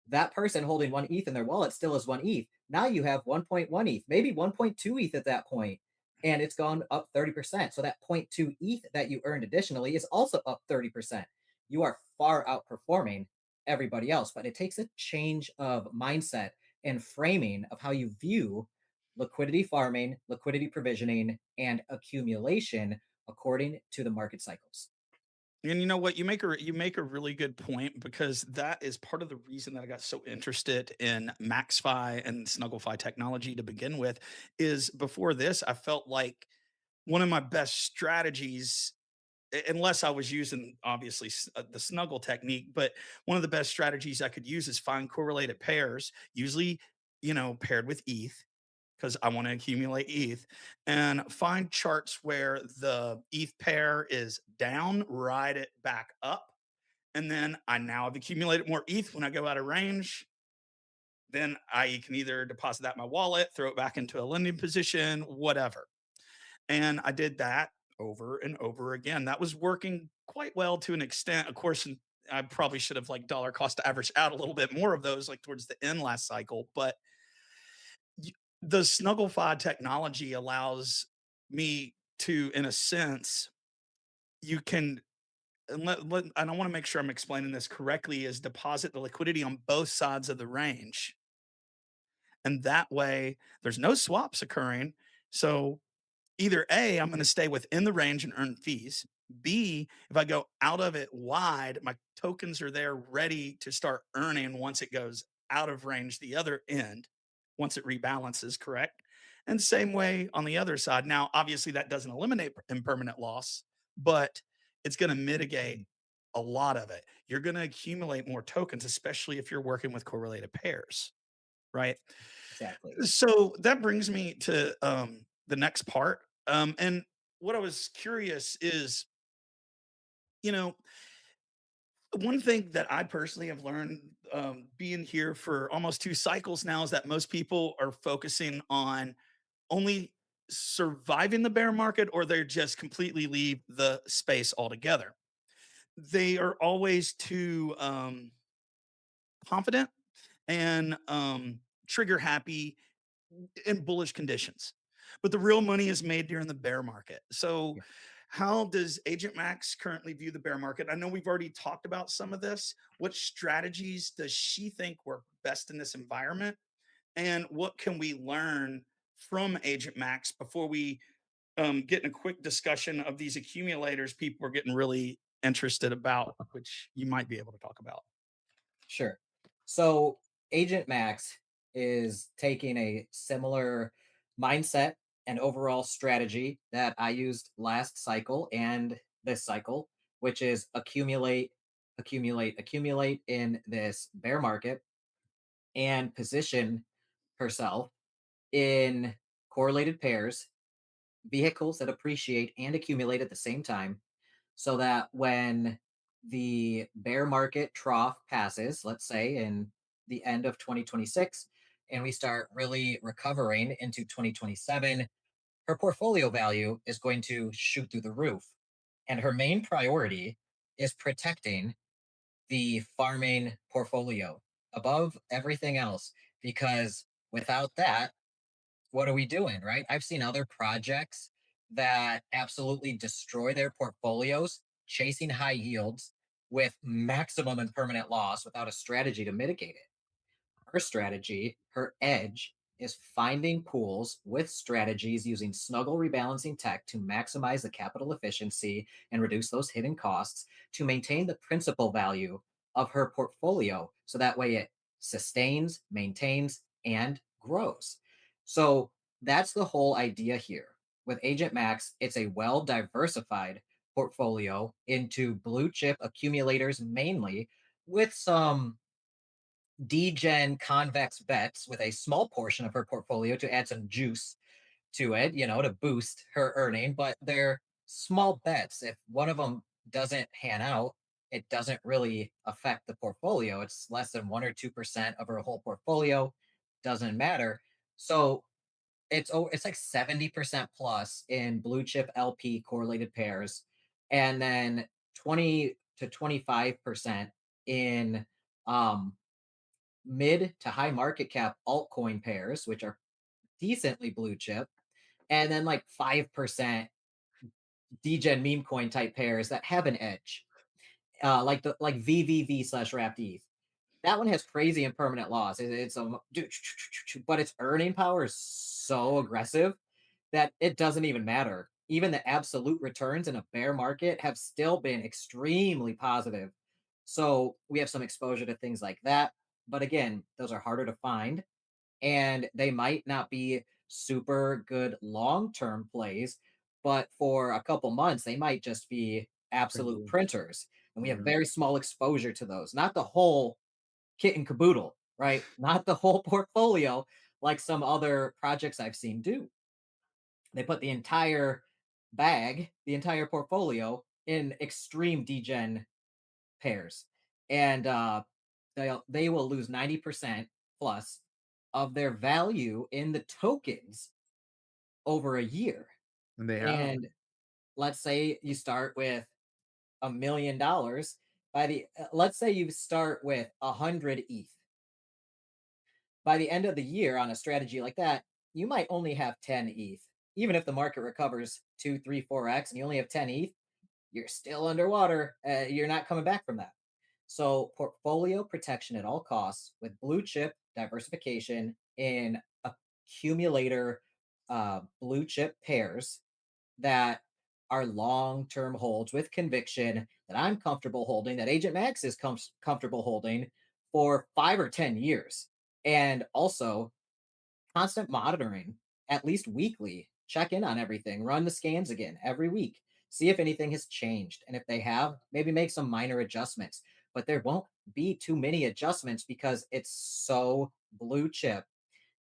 that person holding one ETH in their wallet still is one ETH. Now you have 1.1 ETH, maybe 1.2 ETH at that point, and it's gone up 30%. So that zero point 0.2 ETH that you earned additionally is also up 30%. You are far outperforming everybody else, but it takes a change of mindset and framing of how you view liquidity farming, liquidity provisioning, and accumulation according to the market cycles. And you know what? You make a really good point, because that is part of the reason that I got so interested in MaxFi and SnuggleFi technology to begin with. Is before this, I felt like one of my best strategies, unless I was using obviously the snuggle technique, but one of the best strategies I could use is find correlated pairs, usually, paired with ETH, because I want to accumulate ETH, and find charts where the ETH pair is down, ride it back up. And then I now have accumulated more ETH when I go out of range. Then I can either deposit that in my wallet, throw it back into a lending position, whatever. And I did that over and over again. That was working quite well to an extent. Of course, I probably should have like dollar cost averaged out a little bit more of those like towards the end last cycle, but the SnuggleFi technology allows me to, in a sense, you can and I want to make sure I'm explaining this correctly, is deposit the liquidity on both sides of the range. And that way there's no swaps occurring. So either A, I'm going to stay within the range and earn fees. B, if I go out of it wide, my tokens are there ready to start earning once it goes out of range the other end, once it rebalances, correct? And same way on the other side. Now, obviously, that doesn't eliminate impermanent loss, but it's going to mitigate a lot of it. You're going to accumulate more tokens, especially if you're working with correlated pairs, right? Exactly. So that brings me to the next part. And what I was curious is, you know, one thing that I personally have learned being here for almost 2 cycles now is that most people are focusing on only surviving the bear market, or they just completely leave the space altogether. They are always too confident and trigger happy in bullish conditions. But the real money is made during the bear market. So, Yeah. how does Agent Max currently view the bear market? I know we've already talked about some of this. What strategies does she think work best in this environment? And what can we learn from Agent Max before we get in a quick discussion of these accumulators people are getting really interested about, which you might be able to talk about? Sure. So Agent Max is taking a similar mindset and overall strategy that I used last cycle and this cycle, which is accumulate, accumulate, accumulate in this bear market and position herself in correlated pairs, vehicles that appreciate and accumulate at the same time, so that when the bear market trough passes, let's say in the end of 2026, and we start really recovering into 2027, her portfolio value is going to shoot through the roof. And her main priority is protecting the farming portfolio above everything else, because without that, what are we doing, right? I've seen other projects that absolutely destroy their portfolios chasing high yields with maximum and permanent loss without a strategy to mitigate it. Her strategy, her edge, is finding pools with strategies using snuggle rebalancing tech to maximize the capital efficiency and reduce those hidden costs to maintain the principal value of her portfolio. So that way it sustains, maintains, and grows. So that's the whole idea here. With Agent Max, it's a well diversified portfolio into blue chip accumulators mainly, with some degen convex bets with a small portion of her portfolio to add some juice to it, to boost her earning. But they're small bets. If one of them doesn't pan out, it doesn't really affect the portfolio. It's less than 1 or 2% of her whole portfolio. Doesn't matter. So it's like 70% plus in blue chip LP correlated pairs, and then 20 to 25% in um mid to high market cap altcoin pairs, which are decently blue chip, and then like 5% degen meme coin type pairs that have an edge, like VVV slash wrapped ETH. That one has crazy impermanent loss. It's a but its earning power is so aggressive that it doesn't even matter. Even the absolute returns in a bear market have still been extremely positive. So we have some exposure to things like that. But again, those are harder to find, and they might not be super good long-term plays, but for a couple months they might just be absolute Printing. printers, and we have Mhm. very small exposure to those, not the whole kit and caboodle, right? Not the whole portfolio like some other projects I've seen do. They put the entire bag, the entire portfolio in extreme degen pairs, and they will lose 90% plus of their value in the tokens over a year. And they have. And let's say you start with $1 million. By the let's say you start with 100 ETH. By the end of the year on a strategy like that, you might only have 10 ETH. Even if the market recovers 2, 3, 4x, and you only have 10 ETH, you're still underwater. You're not coming back from that. So, portfolio protection at all costs with blue chip diversification in accumulator blue chip pairs that are long term holds with conviction that I'm comfortable holding, that Agent Max is comfortable holding for 5 or 10 years. And also constant monitoring, at least weekly, check in on everything, run the scans again every week, see if anything has changed. And if they have, maybe make some minor adjustments. But there won't be too many adjustments because it's so blue chip.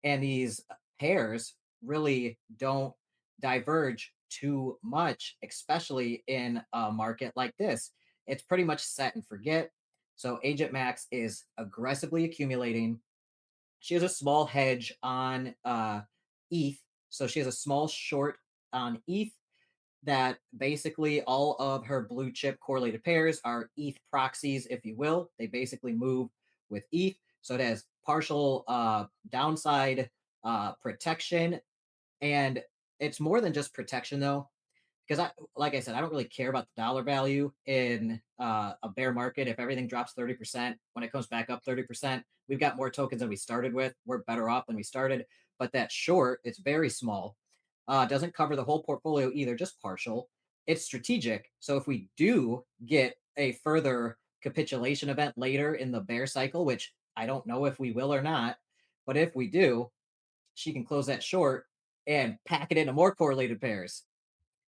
And these pairs really don't diverge too much, especially in a market like this. It's pretty much set and forget. So Agent Max is aggressively accumulating. She has a small hedge on ETH. So she has a small short on ETH that basically all of her blue chip correlated pairs are ETH proxies, if you will. They basically move with ETH. So it has partial downside protection. And it's more than just protection, though, because like I said, I don't really care about the dollar value in a bear market. If everything drops 30%, when it comes back up 30%, we've got more tokens than we started with. We're better off than we started. But that short, it's very small. Doesn't cover the whole portfolio either, just partial. It's strategic. So if we do get a further capitulation event later in the bear cycle, which I don't know if we will or not, but if we do, she can close that short and pack it into more correlated pairs.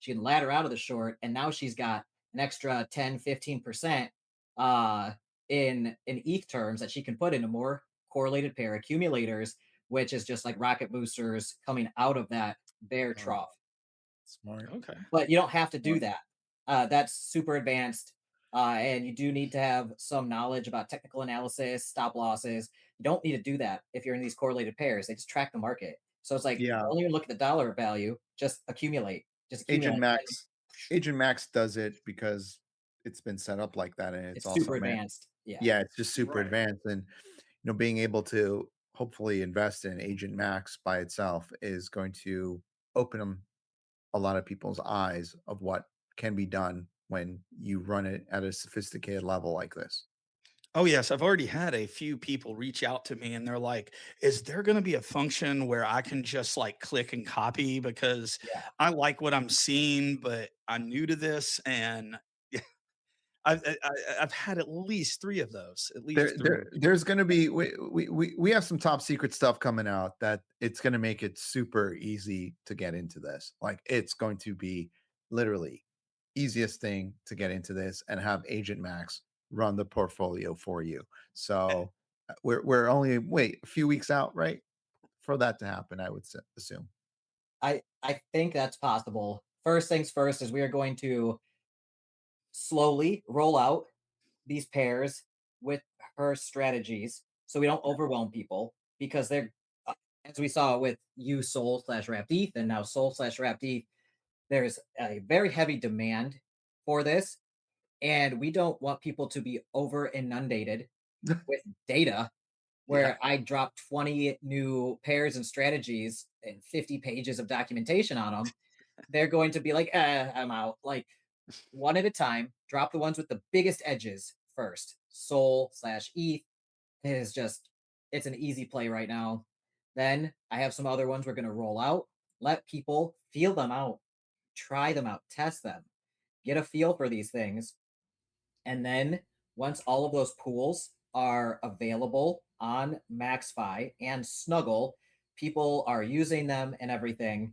She can ladder out of the short, and now she's got an extra 10, 15% uh, in ETH terms that she can put into more correlated pair accumulators, which is just like rocket boosters coming out of that bear Oh, trough. smart. Okay. But you don't have to do Smart. that. That's super advanced. And you do need to have some knowledge about technical analysis, stop losses. You don't need to do that if you're in these correlated pairs. They just track the market. So it's like, Yeah. don't even look at the dollar value, just Agent accumulate. And Max. Agent Max does it because it's been set up like that, and it's it's also super meant. advanced. Yeah. Yeah, it's just super Right. advanced, and being able to hopefully invest in Agent Max by itself is going to open them a lot of people's eyes of what can be done when you run it at a sophisticated level like this. Oh, yes. I've already had a few people reach out to me and they're like, is there going to be a function where I can just like click and copy? Because Yeah. I like what I'm seeing, but I'm new to this. And yeah, I've had at least three of those, at least three where people There's going to be we have some top secret stuff coming out that it's going to make it super easy to get into this. Like it's going to be literally easiest thing to get into this and have Agent Max run the portfolio for you. eh, So we're only a few weeks out, right, for that to happen. I would assume. I think that's possible. First things first is we are going to slowly roll out these pairs with her strategies so we don't overwhelm people because they're as we saw with USOL slash wrapped ETH and now Sol slash wrapped ETH, there's a very heavy demand for this. And we don't want people to be over inundated with data yeah. where I drop 20 new pairs and strategies and 50 pages of documentation on them. They're going to be like, I'm out. Like one at a time, drop the ones with the biggest edges first. Sol slash ETH is just, it's an easy play right now. Then I have some other ones we're going to roll out. Let people feel them out, try them out, test them, get a feel for these things. And then once all of those pools are available on MaxFi and Snuggle, people are using them and everything,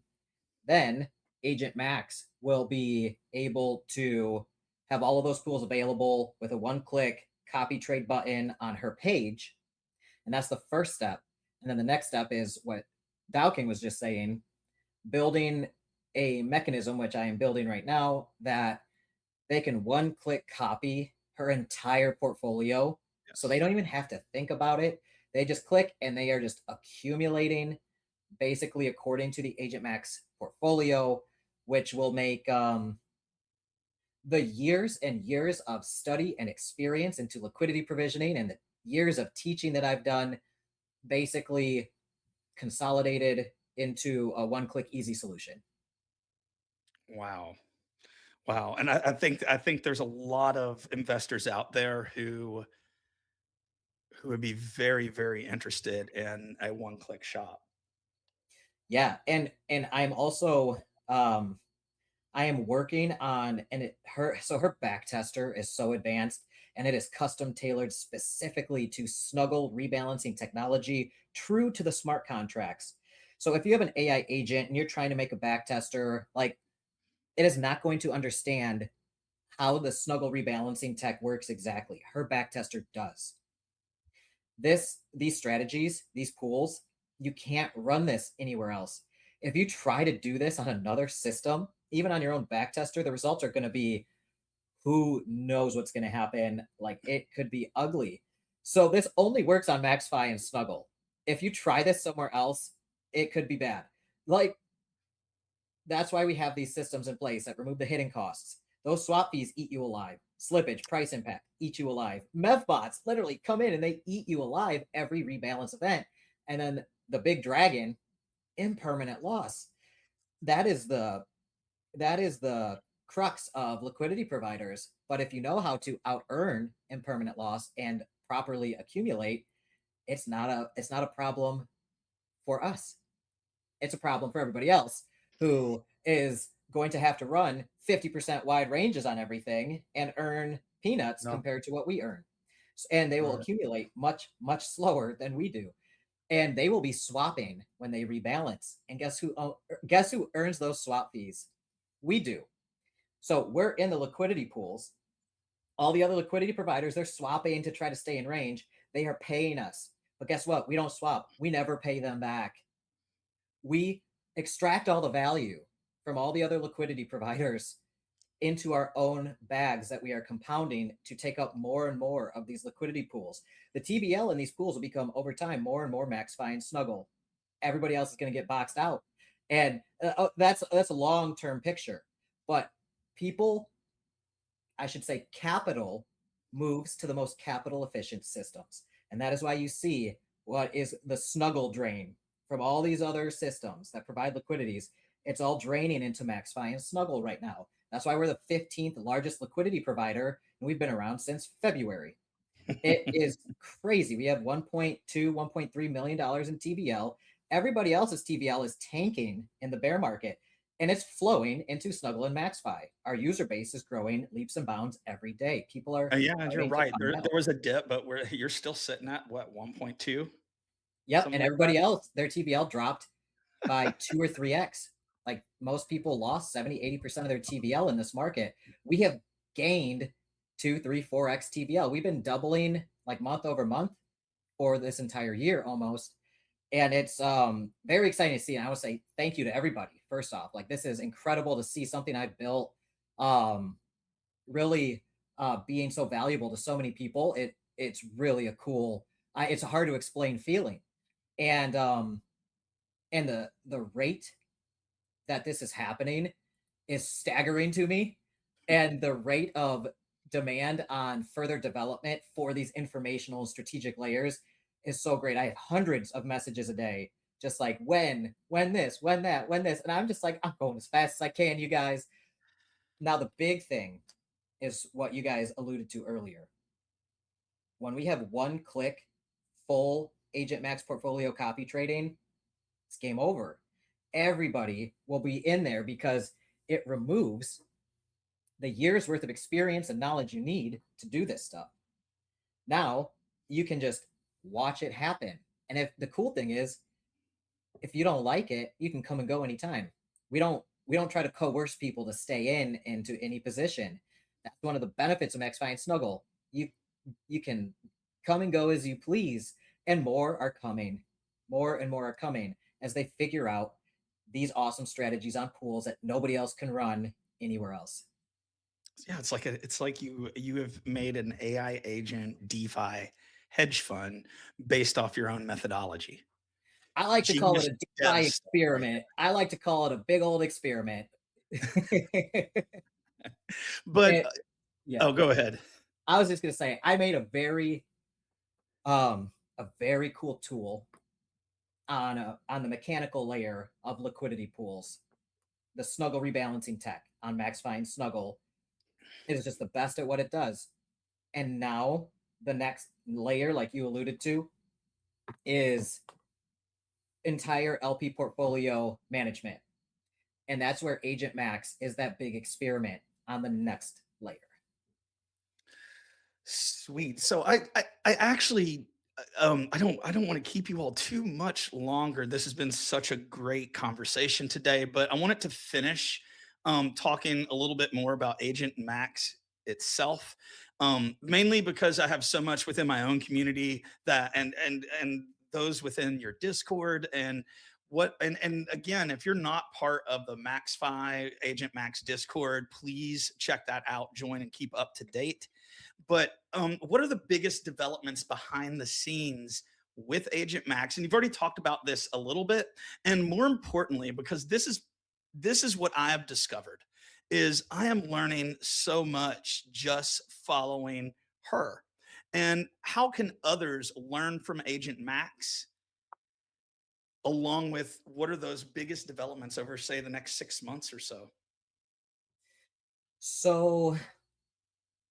then Agent Max will be able to have all of those pools available with a one click copy trade button on her page. And that's the first step. And then the next step is what Dow King was just saying, building a mechanism, which I am building right now, that they can one click copy her entire portfolio. So they Yes. don't even have to think about it. They just click and they are just accumulating basically according to the Agent Max portfolio, which will make the years and years of study and experience into liquidity provisioning and the years of teaching that I've done basically consolidated into a one click easy solution. Wow. Wow. And I think there's a lot of investors out there who would be very, very interested in a one-click shop. Yeah, and I'm also I am working on and her back tester is so advanced and it is custom tailored specifically to Snuggle rebalancing technology, true to the smart contracts. So if you have an AI agent and you're trying to make a back tester, like it is not going to understand how the Snuggle rebalancing tech works exactly. Her back tester does. These strategies, these pools, you can't run this anywhere else. If you try to do this on another system, even on your own back tester, the results are going to be who knows what's going to happen. Like it could be ugly. So this only works on MAXFi and Snuggle. If you try this somewhere else, it could be bad. Like that's why we have these systems in place that remove the hidden costs. Those swap fees eat you alive. Slippage, price impact, eat you alive. Mev bots literally come in and they eat you alive every rebalance event. And then the big dragon, impermanent loss. That is the crux of liquidity providers. But if you know how to out earn impermanent loss and properly accumulate, it's not a problem for us. It's a problem for everybody else who is going to have to run 50% wide ranges on everything and earn peanuts No, compared to what we earn. And they will right. accumulate much, much slower than we do. And they will be swapping when they rebalance. And guess who earns those swap fees? We do. So we're in the liquidity pools. All the other liquidity providers, they're swapping to try to stay in range. They are paying us. But guess what? We don't swap. We never pay them back. We extract all the value from all the other liquidity providers into our own bags that we are compounding to take up more and more of these liquidity pools. The TVL in these pools will become over time more and more MAXFi and Snuggle. Everybody else is going to get boxed out, and that's a long term picture. But people, I should say, capital moves to the most capital efficient systems, and that is why you see what is the Snuggle drain from all these other systems that provide liquidities. It's all draining into MAXFi and Snuggle right now. That's why we're the 15th largest liquidity provider, and we've been around since February. It is crazy. We have 1.2, $1.3 million in TVL. Everybody else's TVL is tanking in the bear market, and it's flowing into Snuggle and MAXFi. Our user base is growing leaps and bounds every day. People are Yeah, you're starting to right. find There out. was a dip, but you're still sitting at what, 1.2, Yep, something and like that. everybody else, their TVL dropped by 2 or 3x. Like most people lost 70, 80% of their TVL in this market. We have gained 2, 3, 4x TVL. We've been doubling like month over month for this entire year almost. And it's very exciting to see. And I would say thank you to everybody. First off, like this is incredible to see something I built um, really being so valuable to so many people. It's really a cool. It's a hard to explain feeling, and the rate that this is happening is staggering to me, and the rate of demand on further development for these informational and strategic layers is so great. I have hundreds of messages a day, just like when this, when that, when this, and I'm just like I'm going as fast as I can, you guys. Now the big thing is what you guys alluded to earlier. When we have one click full Agent Max portfolio copy trading, it's game over. Everybody will be in there because it removes the year's worth of experience and knowledge you need to do this stuff. Now you can just watch it happen. And if the cool thing is, if you don't like it, you can come and go anytime. We don't try to coerce people to stay in into any position. That's one of the benefits of MAXFi and Snuggle. You can come and go as you please, and more are coming. More and more are coming as they figure out these awesome strategies on pools that nobody else can run anywhere else. Yeah, it's like you have made an AI agent DeFi hedge fund based off your own methodology. I like to call it Genius a dev DeFi stuff right experiment. I like to call it a big old experiment. there. But It, yeah, oh, go ahead. I was just gonna say I made a very cool tool on the mechanical layer of liquidity pools, the Snuggle rebalancing tech. on MAXFi and Snuggle. It is just the best at what it does. And now the next layer, like you alluded to, is entire LP portfolio management. And that's where Agent Max is that big experiment on the next layer. Sweet. So I actually I don't want to keep you all too much longer. This has been such a great conversation today, but I wanted to finish talking a little bit more about Agent Max itself. Mainly because I have so much within my own community that and those within your Discord and what and again, if you're not part of the MAXFi Agent Max Discord, please check that out, join and keep up to date. But what are the biggest developments behind the scenes with Agent Max? And you've already talked about this a little bit. And more importantly, because this is what I have discovered, is I am learning so much just following her. And how can others learn from Agent Max? Along with what are those biggest developments over, say, the next 6 months or so? So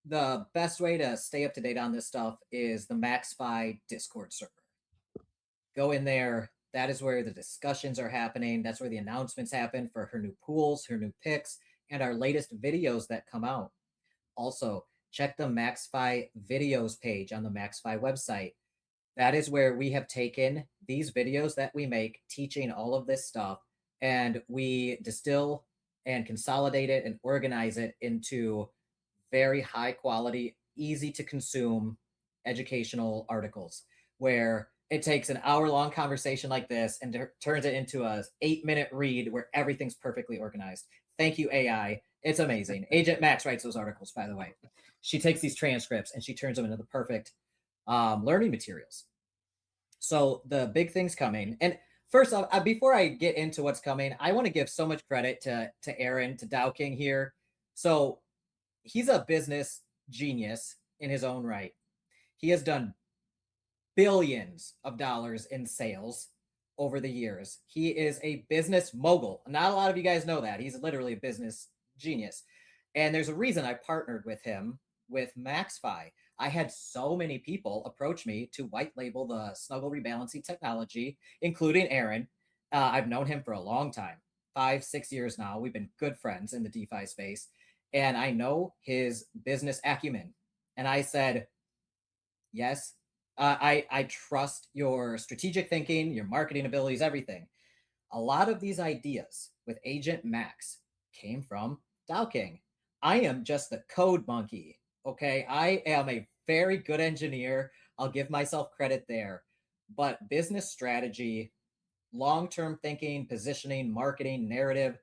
the best way to stay up to date on this stuff is the MAXFi Discord server. Go in there. That is where the discussions are happening. That's where the announcements happen for her new pools, her new picks, and our latest videos that come out. Also, check the MAXFi videos page on the MAXFi website. That is where we have taken these videos that we make teaching all of this stuff, and we distill and consolidate it and organize it into very high quality, easy to consume educational articles where it takes an hour long conversation like this and turns it into a 8-minute read where everything's perfectly organized. Thank you, AI. It's amazing. Agent Max writes those articles, by the way. She takes these transcripts and she turns them into the perfect learning materials. So the big things coming. And first off, before I get into what's coming, I want to give so much credit to Aaron, to Dow King here. So he's a business genius in his own right. He has done billions of dollars in sales over the years. He is a business mogul. Not a lot of you guys know that. He's literally a business genius. And there's a reason I partnered with him with MAXFi. I had so many people approach me to white label the Snuggle rebalancing technology, including Aaron. I've known him for a long time, 5-6 years now. We've been good friends in the DeFi space. And I know his business acumen. And I said, yes, I trust your strategic thinking, your marketing abilities, everything. A lot of these ideas with Agent Max came from Dow King. I am just the code monkey. Okay. I am a very good engineer. I'll give myself credit there. But business strategy, long term thinking, positioning, marketing, narrative,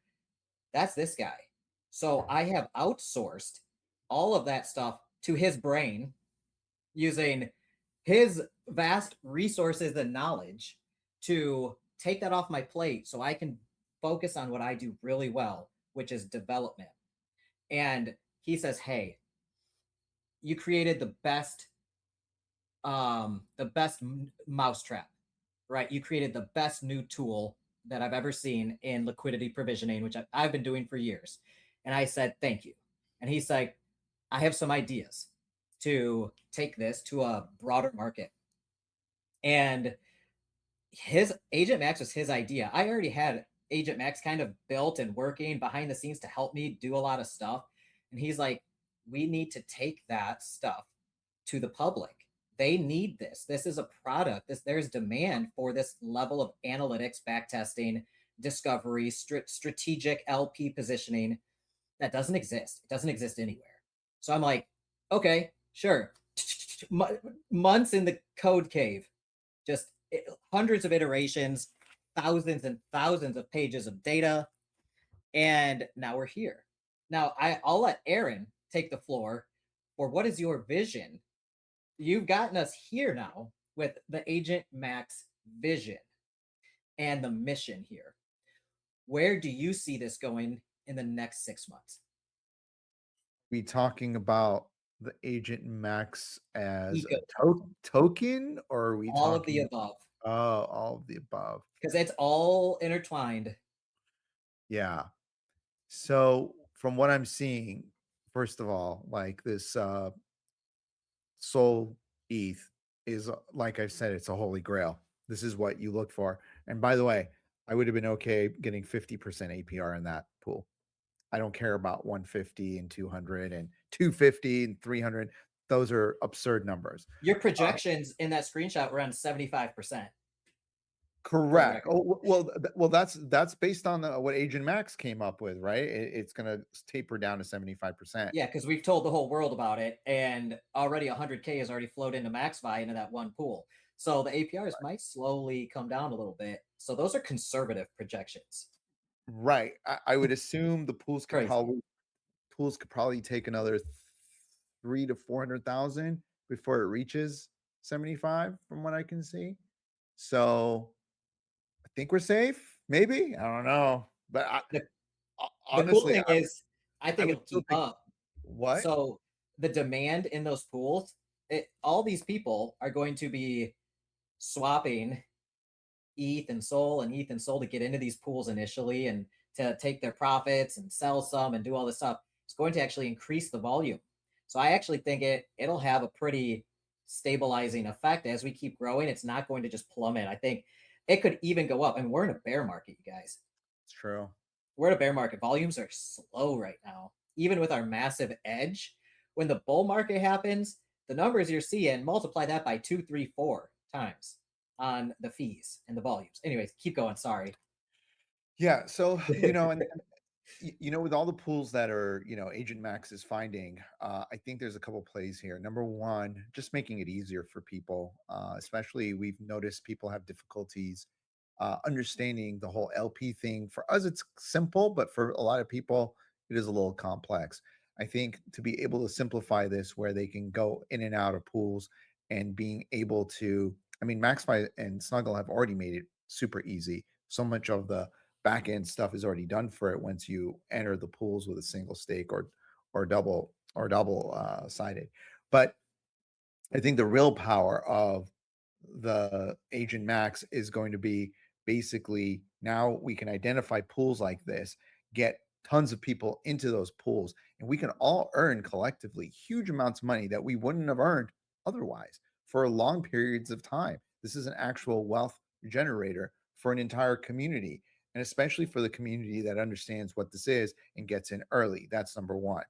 that's this guy. So I have outsourced all of that stuff to his brain using his vast resources and knowledge to take that off my plate so I can focus on what I do really well, which is development. And he says, hey, you created the best mousetrap, right? You created the best new tool that I've ever seen in liquidity provisioning, which I've been doing for years. And I said, thank you. And he's like, I have some ideas to take this to a broader market. And his Agent Max was his idea. I already had Agent Max kind of built and working behind the scenes to help me do a lot of stuff. And he's like, we need to take that stuff to the public. They need this. This is a product. There's demand for this level of analytics, backtesting, discovery, strategic LP positioning that doesn't exist. It doesn't exist anywhere. So I'm like, okay, sure. Months in the code cave, just hundreds of iterations, thousands and thousands of pages of data. And now we're here. Now I'll let Aaron take the floor for what is your vision. You've gotten us here now with the Agent Max vision and the mission here. Where do you see this going in the next 6 months? We talking about the Agent Max as Eco. a token, or are we All talking of the above. Oh, all of the above. Because it's all intertwined. Yeah. So from what I'm seeing, first of all, like this Sol ETH is, like I said, it's a holy grail. This is what you look for. And by the way, I would have been okay getting 50% APR in that pool. I don't care about 150 and 200 and 250 and 300. Those are absurd numbers. Your projections in that screenshot were on 75%. Correct. Oh, well, that's based on what Agent Max came up with, right? It's going to taper down to 75%. Yeah, because we've told the whole world about it, and already 100K has already flowed into MAXFi into that one pool. So the APRs might slowly come down a little bit. So those are conservative projections. Right. I would assume the pools could Crazy. probably take another 3 to 400,000 before it reaches 75, from what I can see. So I think we're safe. Maybe, I don't know, but The honestly, cool thing is, I think would it'll still keep think up. what? So the demand in those pools, all these people are going to be swapping ETH and Sol and ETH and Sol to get into these pools initially and to take their profits and sell some and do all this stuff. It's going to actually increase the volume. So I actually think it'll have a pretty stabilizing effect as we keep growing. It's not going to just plummet. I think it could even go up. I mean, we're in a bear market, you guys. It's true. We're in a bear market. Volumes are slow right now. Even with our massive edge, when the bull market happens, the numbers you're seeing, multiply that by 2, 3, 4 times on the fees and the volumes. Anyways, keep going. Sorry. Yeah. So, and with all the pools that are, Agent Max is finding, I think there's a couple plays here. Number one, just making it easier for people, especially we've noticed people have difficulties understanding the whole LP thing. For us, it's simple, but for a lot of people, it is a little complex. I think to be able to simplify this where they can go in and out of pools and being able to, MaxFi and Snuggle have already made it super easy. So much of the back end stuff is already done for it once you enter the pools with a single stake or double sided. But I think the real power of the Agent Max is going to be basically now we can identify pools like this, get tons of people into those pools, and we can all earn collectively huge amounts of money that we wouldn't have earned otherwise for long periods of time. This is an actual wealth generator for an entire community, and especially for the community that understands what this is and gets in early. That's number one.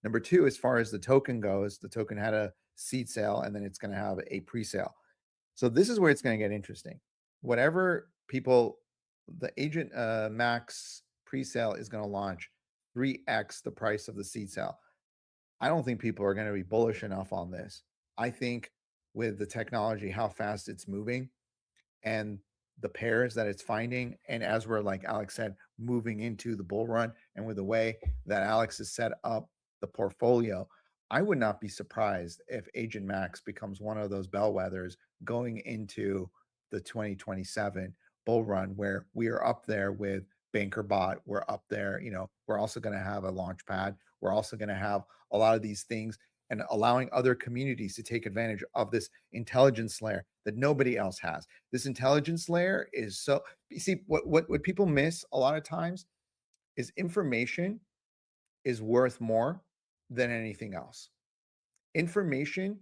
Number two, as far as the token goes, the token had a seed sale and then it's going to have a pre-sale. So this is where it's going to get interesting. Whatever people, the Agent Max pre-sale is going to launch 3x the price of the seed sale. I don't think people are going to be bullish enough on this. I think with the technology, how fast it's moving and the pairs that it's finding, and as we're, like Alex said, moving into the bull run, and with the way that Alex has set up the portfolio, I would not be surprised if Agent Max becomes one of those bellwethers going into the 2027 bull run, where we are up there with BankerBot. We're up there, we're also going to have a launch pad. We're also going to have a lot of these things and allowing other communities to take advantage of this intelligence layer that nobody else has. This intelligence layer is so, you see, what people miss a lot of times is information is worth more than anything else. Information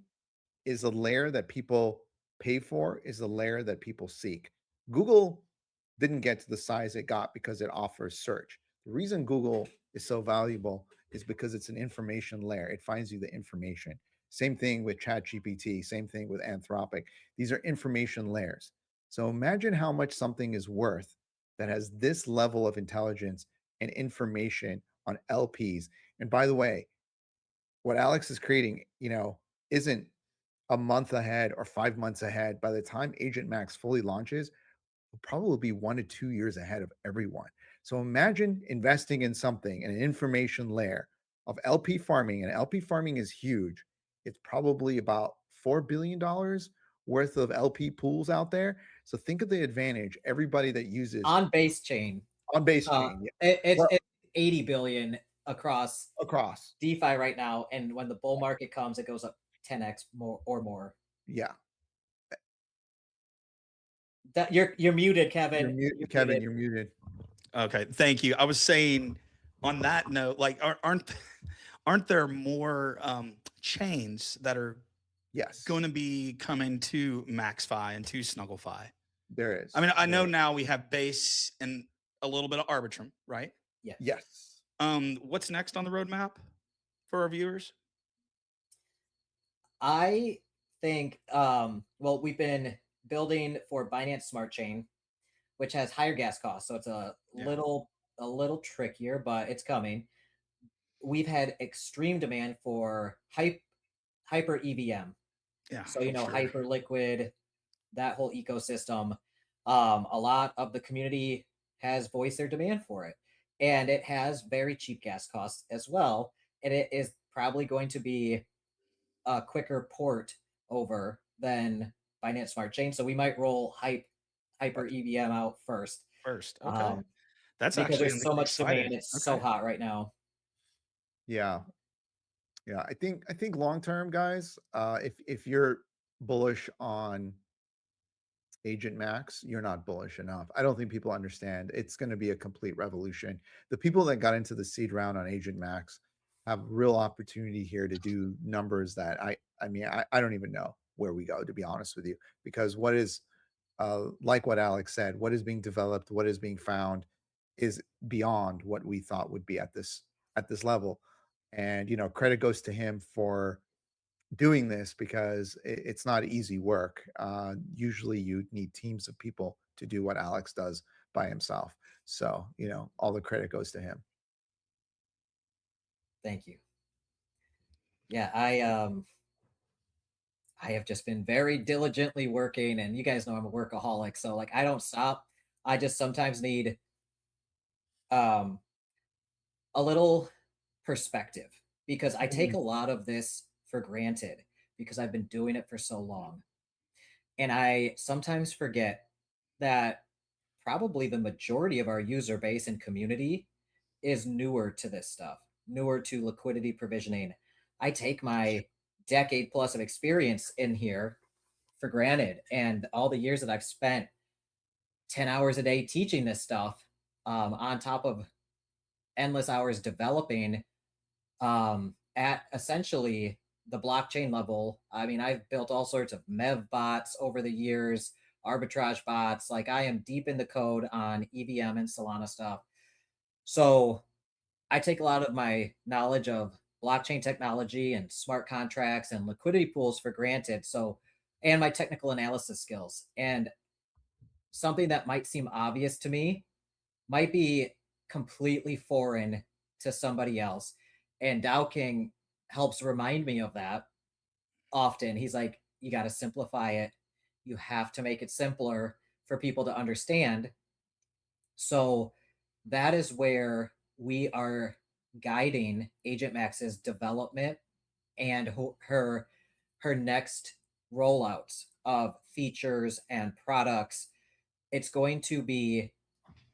is a layer that people pay for, is a layer that people seek. Google didn't get to the size it got because it offers search. The reason Google is so valuable is because it's an information layer. It finds you the information. Same thing with ChatGPT, same thing with Anthropic. These are information layers. So imagine how much something is worth that has this level of intelligence and information on LPs. And by the way, what Alex is creating, isn't a month ahead or 5 months ahead. By the time Agent Max fully launches, will probably be 1 to 2 years ahead of everyone. So imagine investing in something, an information layer of LP farming, and LP farming is huge. It's probably about $4 billion worth of LP pools out there. So think of the advantage everybody that uses on base chain. on base chain. It's 80 billion across Across DeFi right now, and when the bull market comes, it goes up 10x more or more. Yeah. That you're muted, Kevin. Kevin, you're muted. Okay, thank you. I was saying on that note, like, aren't there more chains that are Yes, going to be coming to MaxFi and to SnuggleFi? there I is. mean, I There know is. now we have Base and a little bit of Arbitrum, right? Yes. Yes. What's next on the roadmap for our viewers? I think well, we've been building for Binance Smart Chain, which has higher gas costs, so it's Yeah, a little trickier, but it's coming. We've had extreme demand for hyper EVM. yeah, So, I'm sure. hyper liquid, that whole ecosystem. A lot of the community has voiced their demand for it. And it has very cheap gas costs as well. And it is probably going to be a quicker port over than Binance Smart Chain. So we might roll hyper EVM out first. First, okay, Um, that's because actually there's so much demand. exciting. It's so Okay, hot right now. Yeah. Yeah. I think long term, guys, if you're bullish on Agent Max, you're not bullish enough. I don't think people understand. It's going to be a complete revolution. The people that got into the seed round on Agent Max have real opportunity here to do numbers that I don't even know where we go, to be honest with you, because what is like what Alex said, what is being developed, what is being found is beyond what we thought would be at this level. And credit goes to him for doing this because it's not easy work. Usually you need teams of people to do what Alex does by himself. So, all the credit goes to him. Thank you. Yeah, I have just been very diligently working, and you guys know I'm a workaholic, so like I don't stop. I just sometimes need um a little perspective because I take Mhm. a lot of this for granted because I've been doing it for so long. And I sometimes forget that probably the majority of our user base and community is newer to this stuff, newer to liquidity provisioning. I take my decade plus of experience in here for granted, and all the years that I've spent 10 hours a day teaching this stuff, on top of endless hours developing at essentially the blockchain level. I mean, I've built all sorts of MEV bots over the years, arbitrage bots. Like I am deep in the code on EVM and Solana stuff. So I take a lot of my knowledge of blockchain technology and smart contracts and liquidity pools for granted. So, and my technical analysis skills. And something that might seem obvious to me might be completely foreign to somebody else. And Dow King helps remind me of that often. He's like, you got to simplify it. You have to make it simpler for people to understand. So that is where we are guiding Agent Max's development and her next rollouts of features and products. It's going to be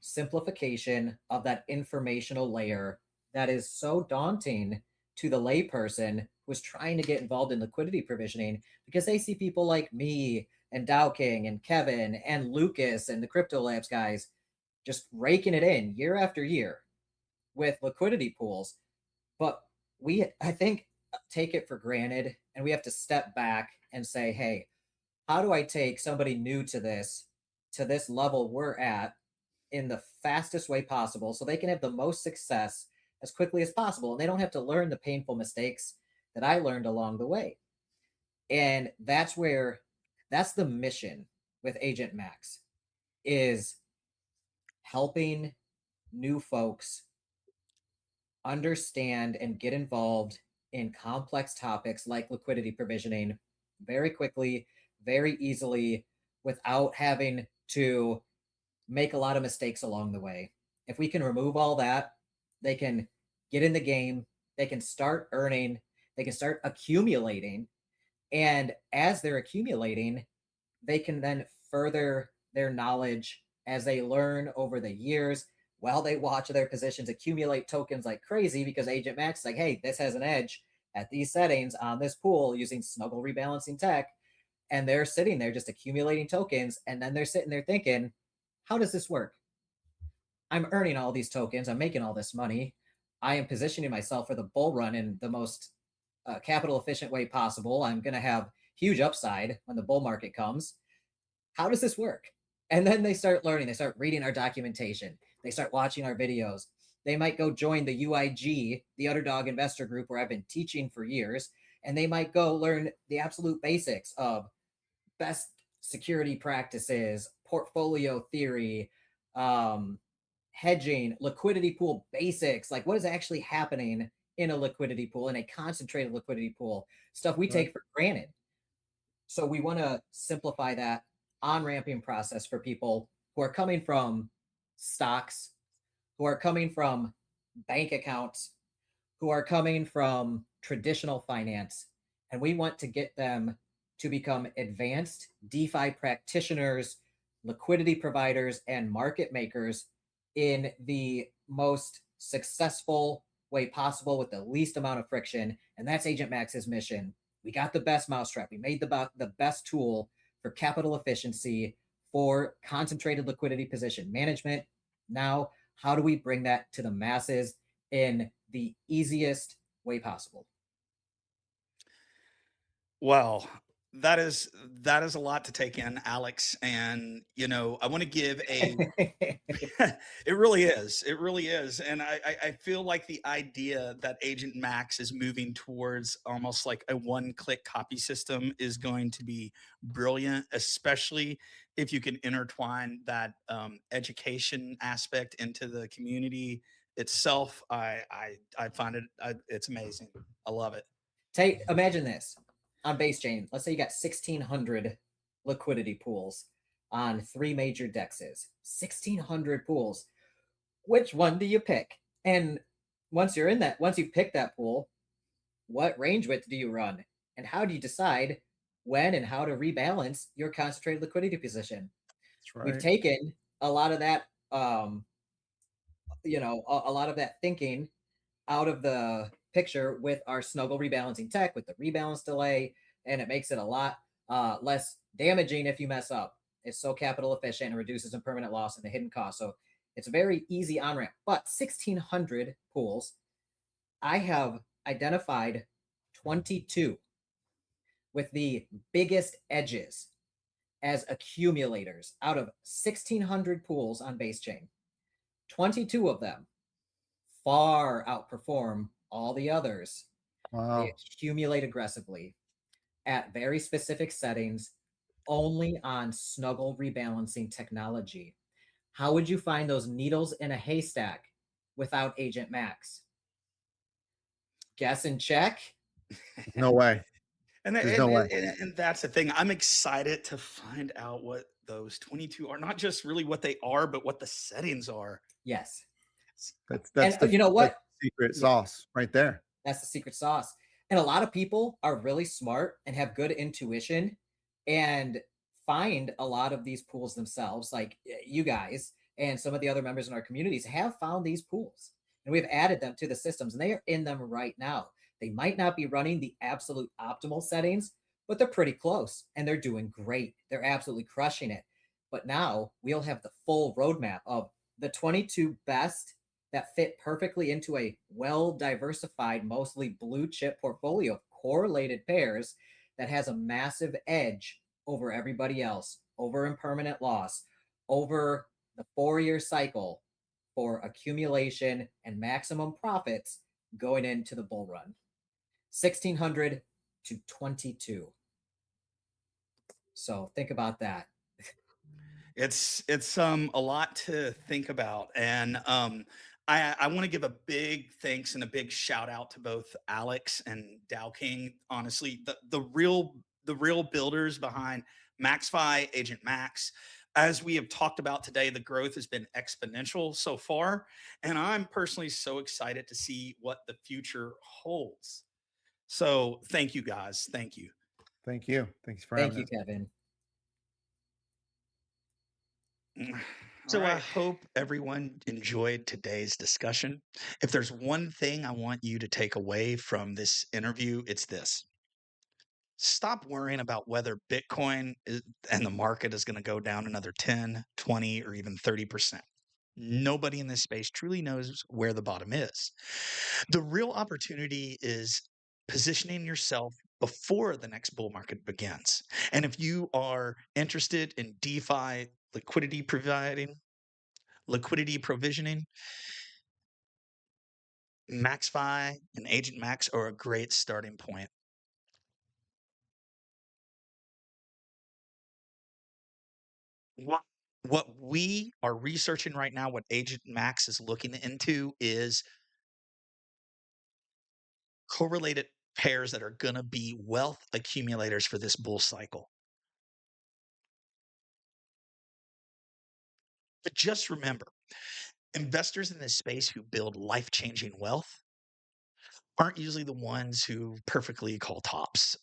simplification of that informational layer that is so daunting to the layperson who's trying to get involved in liquidity provisioning because they see people like me and Dow King and Kevin and Lucas and the Crypto Labs guys just raking it in year after year with liquidity pools. But I think, take it for granted and we have to step back and say, hey, how do I take somebody new to this level we're at in the fastest way possible so they can have the most success as quickly as possible and they don't have to learn the painful mistakes that I learned along the way. And that's the mission with Agent Max is helping new folks understand and get involved in complex topics like liquidity provisioning very quickly, very easily, without having to make a lot of mistakes along the way. If we can remove all that, they can get in the game, they can start earning, they can start accumulating. And as they're accumulating, they can then further their knowledge as they learn over the years while they watch their positions accumulate tokens like crazy because Agent Max is like, hey, this has an edge at these settings on this pool using Snuggle rebalancing tech. And they're sitting there just accumulating tokens. And then they're sitting there thinking, how does this work? I'm earning all these tokens. I'm making all this money. I am positioning myself for the bull run in the most capital efficient way possible. I'm going to have huge upside when the bull market comes. How does this work? And then they start learning, they start reading our documentation, they start watching our videos. They might go join the UIG, the Underdog Investor Group, where I've been teaching for years, and they might go learn the absolute basics of best security practices, portfolio theory, um, hedging, liquidity pool basics, like what is actually happening in a liquidity pool, in a concentrated liquidity pool, stuff we Right. take for granted. So we want to simplify that on ramping process for people who are coming from stocks, who are coming from bank accounts, who are coming from traditional finance. And we want to get them to become advanced DeFi practitioners, liquidity providers, and market makers in the most successful way possible with the least amount of friction. And that's Agent Max's mission. We got the best mousetrap. We made the best tool for capital efficiency, for concentrated liquidity position management. Now, how do we bring that to the masses in the easiest way possible? Well, that is a lot to take in, Alex. And I want to give a it really is. It really is. And I feel like the idea that Agent Max is moving towards almost like a one-click copy system is going to be brilliant, especially if you can intertwine that education aspect into the community itself. I find it's amazing. I love it. Imagine this on base chain. Let's say you got 1,600 liquidity pools on three major dexes. 1,600 pools. Which one do you pick? And once you're in that, once you pick that pool, what range width do you run? And how do you decide when and how to rebalance your concentrated liquidity position? That's We've right. taken a lot of that, a lot of that thinking out of the picture with our Snuggle rebalancing tech with the rebalance delay, and it makes it a lot less damaging if you mess up. It's so capital efficient and reduces impermanent loss and the hidden cost. So it's a very easy on ramp. But 1,600 pools, I have identified 22 with the biggest edges as accumulators out of 1,600 pools on base chain. 22 of them far outperform all the others. They Wow. accumulate aggressively at very specific settings, only on Snuggle rebalancing technology. How would you find those needles in a haystack without Agent Max? Guess and check. No way. And, There's and, no way. and, and that's the thing. I'm excited to find out what those 22 are, not just really what they are, but what the settings are. Yes. That's And that's the you know that's what? the secret Yeah, sauce right there. that's the secret sauce. And a lot of people are really smart and have good intuition and find a lot of these pools themselves. Like you guys and some of the other members in our communities have found these pools and we've added them to the systems and they are in them right now. They might not be running the absolute optimal settings, but they're pretty close and they're doing great. They're absolutely crushing it. But now we'll have the full roadmap of the 22 best that fit perfectly into a well diversified, mostly blue chip portfolio of correlated pairs that has a massive edge over everybody else, over impermanent loss, over the 4 year cycle for accumulation and maximum profits going into the bull run. 1,600 to 22. So think about that. It's a lot to think about. And I want to give a big thanks and a big shout out to both Alex and Dow King. Honestly, the real builders behind MaxFi, Agent Max. As we have talked about today, the growth has been exponential so far, and I'm personally so excited to see what the future holds. So thank you guys. Thank you. Thank you. Thanks for Thank having you, us. Kevin. All So, right. Hope everyone enjoyed today's discussion. If there's one thing I want you to take away from this interview, it's this: stop worrying about whether and the market is going to go down another 10, 20, or even 30%. Nobody in this space truly knows where the bottom is. The real opportunity is positioning yourself before the next bull market begins. And if you are interested in DeFi liquidity provisioning, MAXFi and Agent Max are a great starting point. What what we are researching right now, what Agent Max is looking into is correlated pairs that are going to be wealth accumulators for this bull cycle. But just remember, investors in this space who build life-changing wealth aren't usually the ones who perfectly call tops,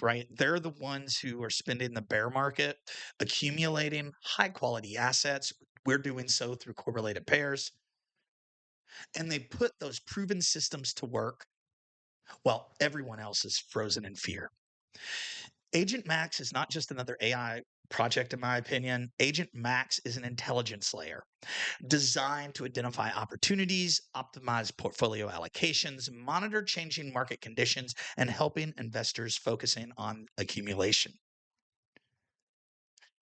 right? They're the ones who are spending the bear market accumulating high quality assets. We're doing so through correlated pairs, and they put those proven systems to work while everyone else is frozen in fear. Agent Max is not just another AI project, in my opinion. Agent Max is an intelligence layer designed to identify opportunities, optimize portfolio allocations, monitor changing market conditions, and helping investors focusing on accumulation.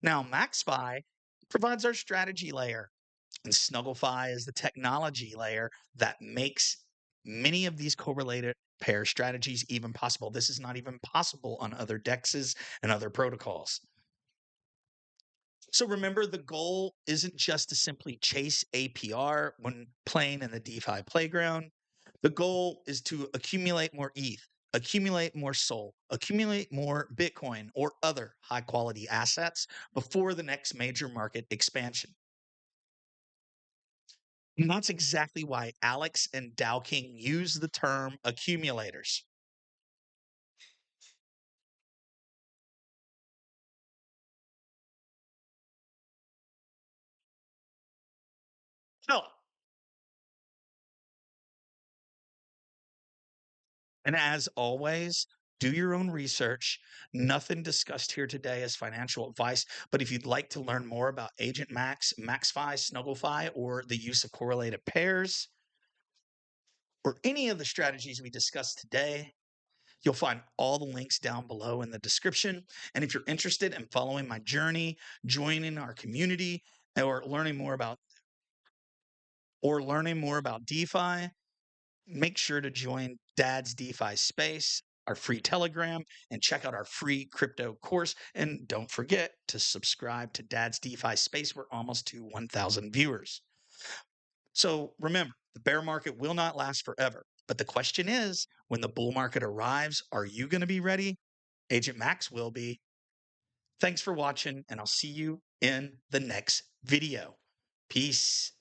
Now, MaxFi provides our strategy layer, and SnuggleFi is the technology layer that makes many of these correlated pair strategies even possible. This is not even possible on other DEXs and other protocols. So remember, the goal isn't just to simply chase APR when playing in the DeFi playground. The goal is to accumulate more ETH, accumulate more SOL, accumulate more Bitcoin or other high quality assets before the next major market expansion. And that's exactly why Alex and Dow King use the term accumulators. So, and as always, do your own research. Nothing discussed here today is financial advice. But if you'd like to learn more about Agent Max, MaxFi, SnuggleFi, or the use of correlated pairs, or any of the strategies we discussed today, you'll find all the links down below in the description. And if you're interested in following my journey, joining our community, or learning more about DeFi, make sure to join Dad's DeFi Space, our free Telegram, and check out our free crypto course. And don't forget to subscribe to Dad's DeFi Space. We're almost to 1,000 viewers. So remember, the bear market will not last forever. But the question is, when the bull market arrives, are you going to be ready? Agent Max will be. Thanks for watching, and I'll see you in the next video. Peace.